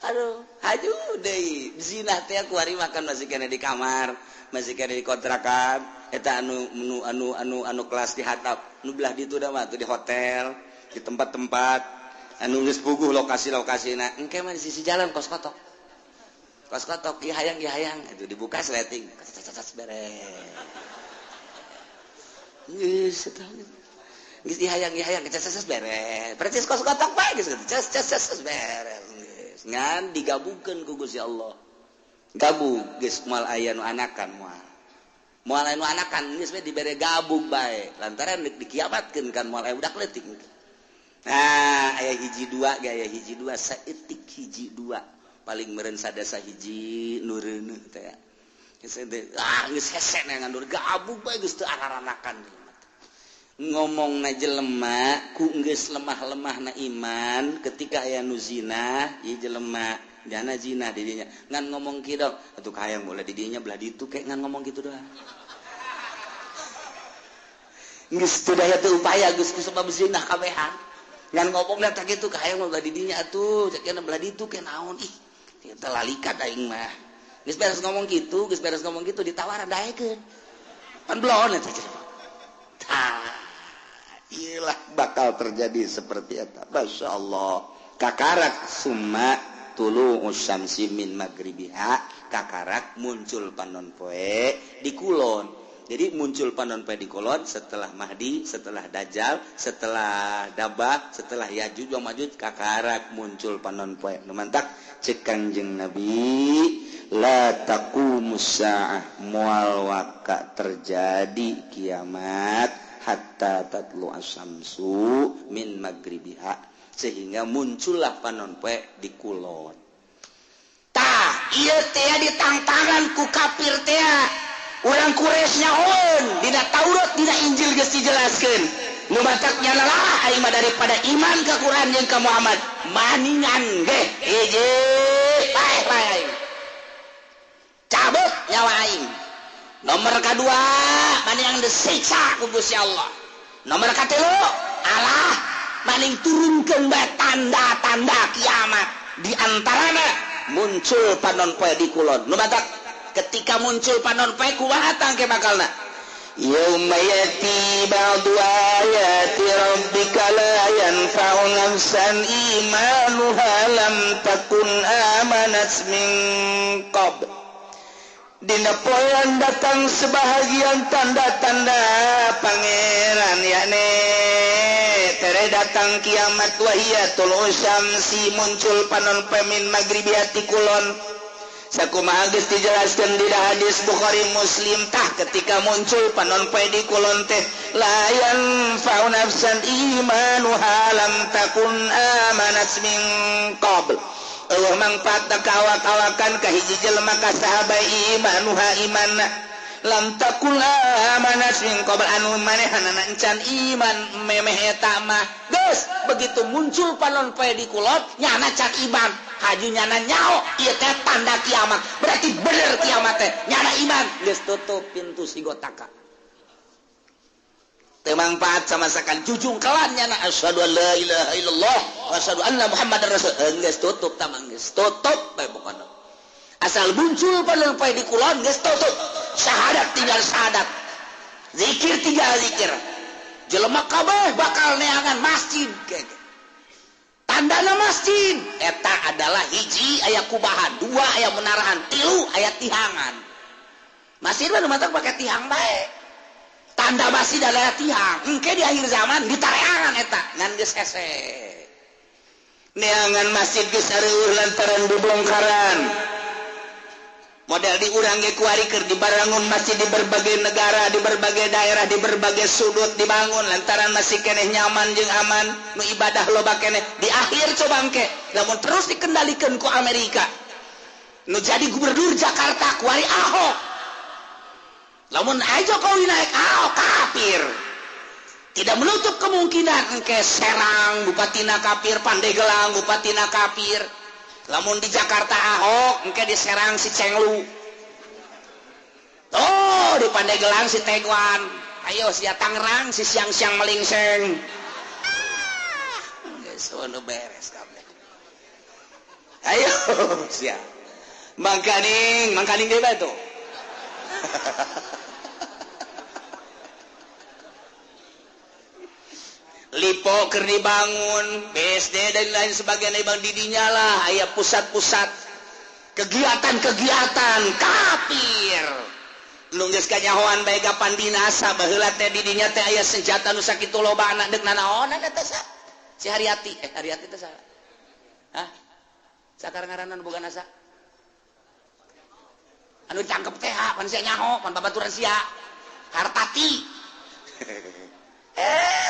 aduh haju deui zina teh kuari makan masih kena di kamar masih kena di kontrakan eta anu kelas di hatap nu belah ditu da mah tuh di hotel di tempat-tempat anu geus puguh lokasi-lokasina engke mah di sisi jalan kos kotok ieu hayang itu dibuka sleting beres geus eta geus dihayang beres percis kos kotok bae geus beres ngan digabungkeun ku Gusti Allah gabung geus moal aya nu anakan moal aya nu anakan geus we dibere gabung bae lantaran dikiamatkeun kan moal aya budak leutik nah aya hiji dua ge aya hiji dua saeutik hiji dua paling meureun sadasa hiji nu reuneuh teh geus hese ngan gabung bae geus teu araranakan ngomongna jelema ku geus lemah-lemahna iman ketika aya nu zina ieu jelema jana zina di dinya ngan ngomong kieu dong atuh hayang boleh di dinya belah ditu kayak ngan ngomong kitu doang geus teu daya teu upaya geus ku sebab zina kabehan ngan ngomong da teh kitu hayang belah di dinya atuh cek belah ditu ke naon ih teu lalikat aing mah geus beres ngomong kitu ditawaran daekeun pan blon eta iyalah bakal terjadi seperti itu. Masya Allah kakarak summa tulu usyamsi min magribiha kakarak muncul panon poe di kulon jadi muncul panon poe di kulon setelah Mahdi setelah Dajjal setelah Dabah setelah Yajuj wa Majuj kakarak muncul panon poe numantak cek Kangjeng Nabi la taqumus saah moal waka terjadi kiamat hatta tatlu asyamsu min magribiha sehingga muncullah panon poe di kulon tah ieu teh ditangtangan ku kafir teh urang Quraisy nyaon dina Taurat dina Injil geus dijelaskeun nu matak nyanalah aing mah daripada iman ka Quran jeung ka Muhammad maningan ge hiji bae cabut nyawa aing nomor kedua maning disiksa ku Gusti Allah nomor katilu Allah maning turunkeun bae tanda-tanda kiamat di antarana muncul panon poe di kulon nu batak ketika muncul panon poe kumaha tangke bakalna yauma yati ba'du ayati rabbika la yanfa'u nafsan imanuha lam takun amanat min qabl dina poean datang sebahagian tanda-tanda pangeran yakni tere datang kiamat wahiyatul syamsi muncul panon poe min magribiati kulon sakumaha geus dijelaskeun di hadis Bukhari Muslim tah ketika muncul panon poe di kulon teh la yanfa'u nafsan imanuha lam takun amanat min qabl eueuh mangpaat kawak-kawakan ka hiji jelema ka sahabat imanuha imanna lam takul amanat min qabl anu manehanana encan iman memeh eta mah geus begitu muncul panon poe di kulon nyana can iman haju nyana nyao ieu teh tanda kiamat berarti bener kiamat teh nyana iman geus tutup pintu sigotaka teu mangpaat sama sakan jujung kelan nyana asyhadu an la ilaha illallah wa asyhadu anna muhammadar rasul geus tutup tamang geus tutup bae pokona asal muncul panon poe di kulon geus tutup syahadat tinggal syahadat zikir tinggal zikir jelema kabeh bakal neangan masjid tandana masjid eta adalah hiji aya kubahan dua aya menarahan tilu aya tihangan masjid mah matak pake tihang bae tanda masjid adalah tihang engke di akhir zaman ditareangan eta ngan geus hese neangan masjid geus areueuh lantaran dibongkaran model di urang ge kuari keur dibangun masjid di berbagai negara di berbagai daerah di berbagai sudut dibangun lantaran masih keneh nyaman jeung aman nu ibadah loba keneh di akhir coba engke lamun terus dikendalikeun ku Amerika nu jadi gubernur Jakarta kuari Ahok lamun aja Jokowi naik Ahok kafir tidak menutup kemungkinan engke Serang Bupatina kafir, Pandeglang Bupatina kafir. Lamun di Jakarta Ahok, engke di Serang si Cenglu. Oh, di Pandeglang si Tegwan. Ayo si Tangerang si siang-siang melingseng. Geus beres kabeh. Ayo sia. Mangkaning deui tuh. Lipo keur dibangun, BSD dan lain sebagainya bang didinya lah, aya pusat-pusat kegiatan-kegiatan kafir. Nu geus kanyahoan bae gapan dinasa baheula teh didinya teh aya senjata nu sakitu loba anak deuk nanaonan eta sa? Si Haryati, Haryati teh saha? Hah? Sakar ngaranna boga nasa? Anu ditangkep teh pan sia nyaho, pan babaturan sia. Hartati.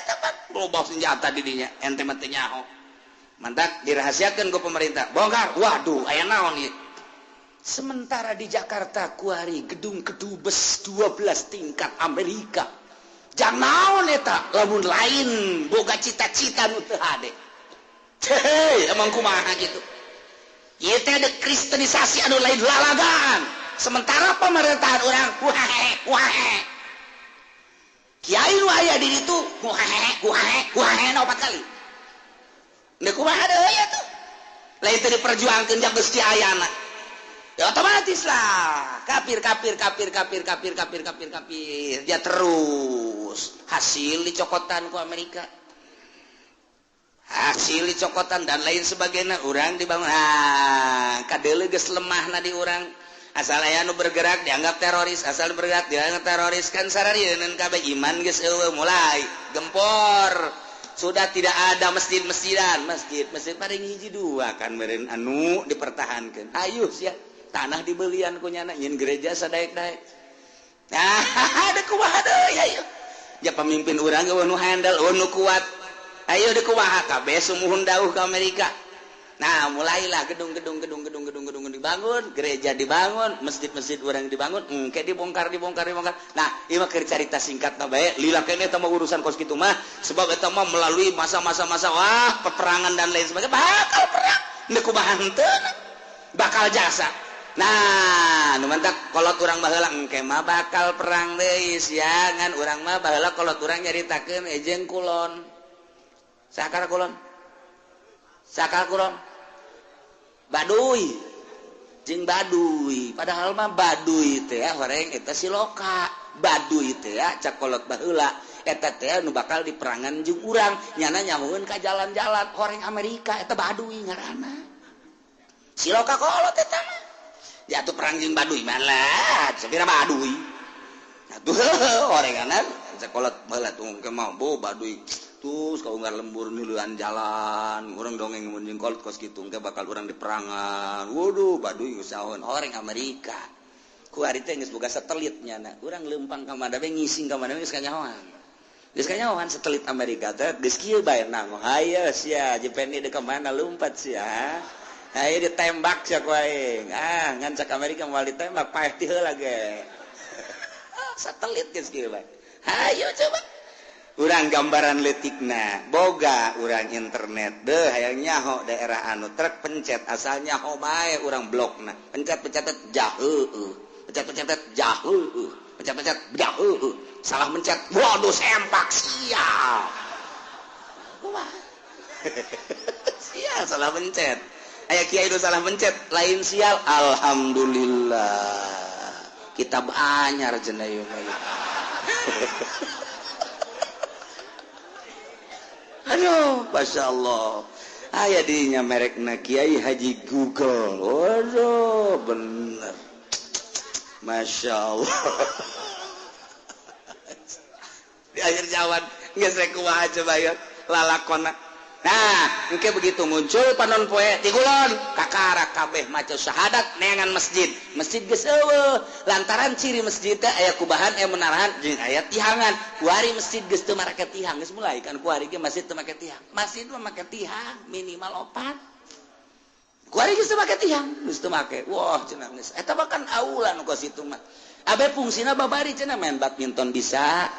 Tempat loba senjata didinya ente mah teu nyaho. Mantak dirahasiakeun ku pemerintah. Bongkar. Waduh, aya naon ieu? Sementara di Jakarta kuari gedung kedubes 12 tingkat Amerika. Jang naon eta? Lamun lain boga cita-cita nu teu hade. Hei, emang kumaha gitu. Ieu teh ada kristenisasi anu lain lalagaan. Sementara pemerintahan urang wahe. Kiai nu aya di ditu kuahe na 4 kali. Nek kumaha deui aya tuh. Lain teh diperjuangkeun jak geus ayana. Ya otomatis lah. Kafir. Dia terus hasil dicokotan ku Amerika. Hasil dicokotan dan lain sebagainya. Urang dibangun. Kadeuleu geus lemahna di urang. Asal aya nu bergerak dianggap teroris, asal bergerak dianggap teroris kan sararieun kabeh iman geus eueuh mulai gempor. Sudah tidak ada masjid-masjidan, masjid paling hiji dua kan meureun anu dipertahankeun. Ayo sia tanah dibelian ku nyana nyin gereja sadaek-daek. Nah, ada kumaha deui ayo. Ya pemimpin urang ge nu handle, nu kuat. Ayo deuk kumaha kabeh sumuhun dauh ke Amerika. Nah, mulailah gedung dibangun, gereja dibangun, masjid-masjid urang dibangun, engke dibongkar. Nah, ieu mah keur carita singkatna bae, lila kene eta mah urusan kos kitu mah, sebab eta mah melalui masa-masa peperangan dan lain sebagainya, bakal perang, neuk kumaha henteu, bakal jasa. Nah, nu mantak kolot urang baheula engke mah bakal perang deui sia, ngan urang mah baheula kolot urang nyaritakeun ejeng kulon. Sakar kulon? Baduy jeung baduy padahal mah baduy teh horeng eta siloka baduy teh cak kolot baheula eta teh nu bakal diperangan jeung urang nyana nyahoeun ka jalan-jalan horeng Amerika eta baduy ngaranna siloka kolot eta mah ya atuh perang jeung baduy mah lah sabira baduy atuh horenganan cak kolot baheula tong ke mau baduy terus kaunggar lembur niluan jalan orang dongeng mun jeung kolot kos kitu engke bakal urang diperangan waduh baduy usahawan horeng Amerika ku ari teh geus boga satelit nyana urang leumpang ka mana we ngising ka mana we geus kanyahoan satelit Amerika teh geus kieu bae nang haye sia jepeni deuk ka mana lumpat sia haye ditembak sia ku aing ngan cak Amerika moal ditembak paeh ti heula ge satelit geus kieu bae hayo coba urang gambaran letikna boga urang internet deh hayang nyaho daerah anu trek pencet asal nyaho bae urang blokna pencet jaheueuh pencet jaheueuh pencet jaheueuh salah mencet waduh sempak sia kumaha sia salah mencet aya kiai do salah mencet lain sial alhamdulillah kita anyar cenah ieu aduh, Masya Allah. Aya dinya merekna Kiai Haji Google. Waduh, bener. Masya Allah. Di akhir jawan, geus rek kumaha coba ya lalakonna. Nah, engke begitu muncul panon poe ti kulon, kakara kabeh maca syahadat neangan masjid. Masjid geus eueuh, lantaran ciri masjid teh aya kubahan aya menarahan jeung aya tihangan. Kuari masjid geus teu make tihang, geus mulai kan kuari ge masjid teu make tihang. Masjid mah make tihang minimal 4. Kuari geus teu make tihang, geus teu make. Wah, cenah geus eta mah kan aula nu kos itu mah. Abe fungsina babari cenah main badminton bisa.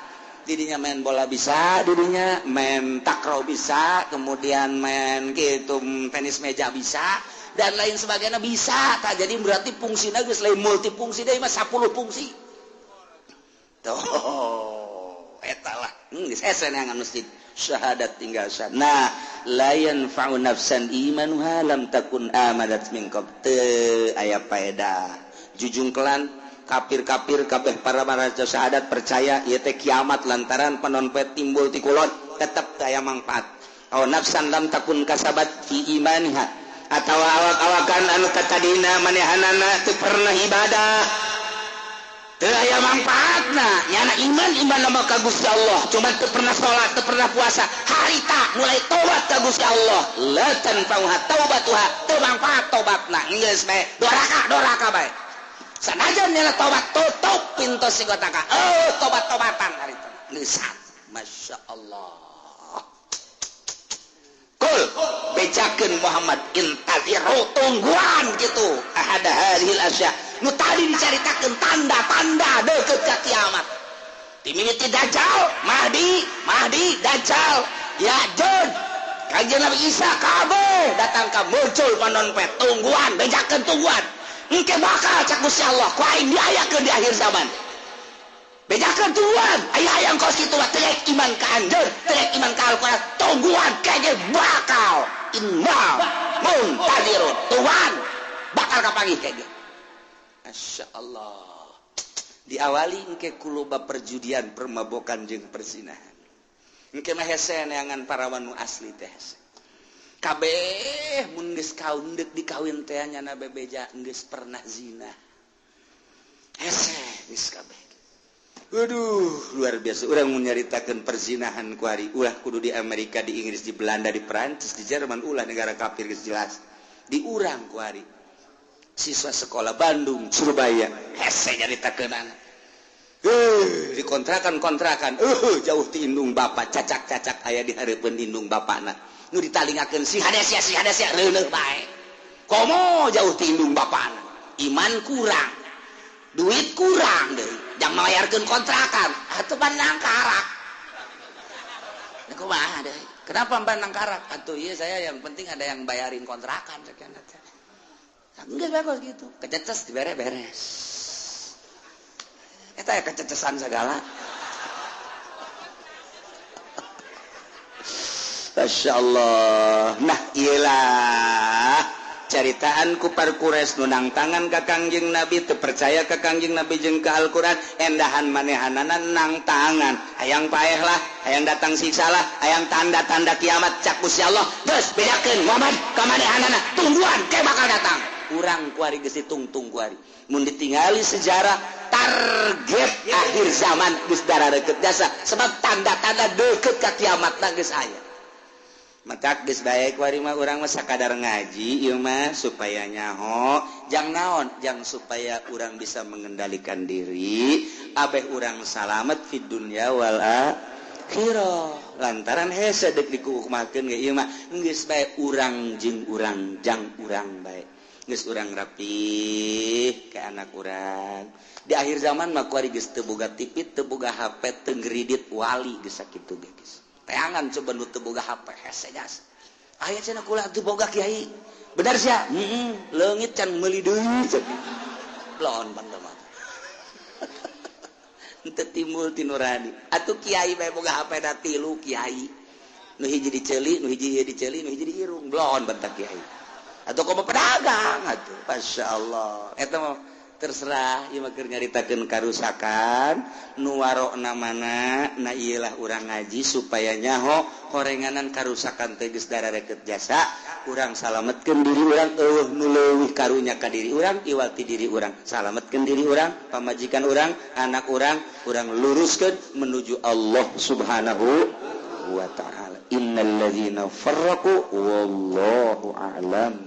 dirinya main bola bisa, dirinya main takraw bisa, kemudian main gitu tenis meja bisa dan lain sebagainya bisa. Tak jadi berarti fungsina geus lain multifungsi deui mah 10 fungsi. Tuh, eta lah. Geus esen yang masjid syahadat tinggal syahadat. Nah, la yanfa'u nafsan imanuha lam takun amadat min qabl. Teu aya faedah. Jujungkelan kafir-kafir kabeh para raja syahadat percaya ieu teh kiamat lantaran panonpet timbul ti kulon tetep aya manfaat. Aw nafsan lam takun kasabat fi imaniha atawa awak-awakan anu katadina manehanana teu pernah ibadah teu aya manfaatna nyana iman nama ka Gusti Allah cuma teu pernah salat teu pernah puasa harita mulai tobat ka Gusti Allah la tanfa'uha taubatuha teu manfaat tobatna geus bae doraka bae. Sanajan nyala tobat tutup pintu si kotaka. Oh, tobat-tobatan hari itu. Nisat. Masya Allah. Kul. Bejakeun Muhammad intaziru tungguan gitu. Ahada hadhil asya. Nu tadi diceritakeun tanda-tanda deukeut ka kiamat. Timimiti Dajjal, Mahdi, Dajjal, Ya'juj. Kanjeng Nabi Isa kabeh datang ka muncul panonpet tungguan, bejakeun tungguan. Engke bakal cak Gusti Allah ku aing diayakeun di akhir zaman. Bejakeun tuan, aya hayang kos kitu mah terek iman ka anjeun, terek iman ka Al-Qur'an, tungguan kege bakal inna muntadirun. Tuan bakal kapanggih kege. Masyaallah. Diawali engke kuluba perjudian, permabokan jeung persinahan. Engke mah hese neangan para wanu asli teh. Kabeh mun geus kaun deuk dikawin teh nyana bebeja geus pernah zina. Hese geus kabeh. Waduh, luar biasa urang mun nyaritakeun perzinahan ku ari ulah kudu di Amerika, di Inggris, di Belanda, di Perancis, di Jerman ulah negara kafir geus jelas. Di urang ku ari. Siswa sekolah Bandung, Surabaya, hese nyaritakeunana. Di kontrakan, jauh ti indung bapa, cacak-cacak aya di hareupeun indung bapana. Nu ditalingakeun si hadesia reuneuh bae. Komo jauh ti indung bapana. Iman kurang. Duit kurang deui. Jang malayarkeun kontrakan, atuh ban nangkarak. Nah, kumaha deui? Kenapa ban nangkarak? Atuh ieu saya yang penting ada yang bayarin kontrakan sakana teh. Geus bagus gitu. Kececes dibere-beres. Eta ya kececesan segala. Masya Allah. Nah iyalah caritaan ku parkures nunang tangan ka Kangjeng Nabi teu percaya ka Kangjeng Nabi jeung ka Al-Qur'an endahan manehanana nang tangan hayang paeh lah hayang datang siksa lah hayang tanda-tanda kiamat cak Gusti Allah geus bedakeun Muhammad ka manehanana tungguan ke bakal datang urang kuari geus ditungtung kuari mun ditingali sejarah target akhir zaman geus darareukeut jasa sebab tanda-tanda deukeut ka kiamat geus aya. Mata geus bae kuari mah urang mah sakadar ngaji ieu mah supaya nyaho jang naon jang supaya urang bisa mengendalikan diri abeh urang salamet fid dunya wal akhirah lantaran hese deuk dikukumakeun ge ieu mah geus bae urang jeung urang jang urang bae geus urang rapih ke anak urang di akhir zaman mah kuari geus teu boga TV teu boga HP teu ngridit wali geus sakitu ge geus teangan coba nu teu boga HP hese jas aya cenah kula teu boga kiai bener sia leungit can meuli deui lawan bandar mah teu timbul ti nurani atuh kiai bae boga HP da 3 kiai nu hiji diceuli nu hiji diceuli nu hiji diirung lawan bantak kiai atuh komo pedagang atuh masyaallah eta mah terserah ieu mah keur nyaritakeun karusakan nu warokna mana na ieulah urang ngaji supaya nyaho horenganan karusakan teh geus darareukeut jasa urang salametkeun diri urang eueuh nu leuwih karunya ka diri urang iwati diri urang salametkeun diri urang pamajikan urang anak urang luruskeun menuju Allah Subhanahu wa taala innal ladzina farraqu wallahu a'lam.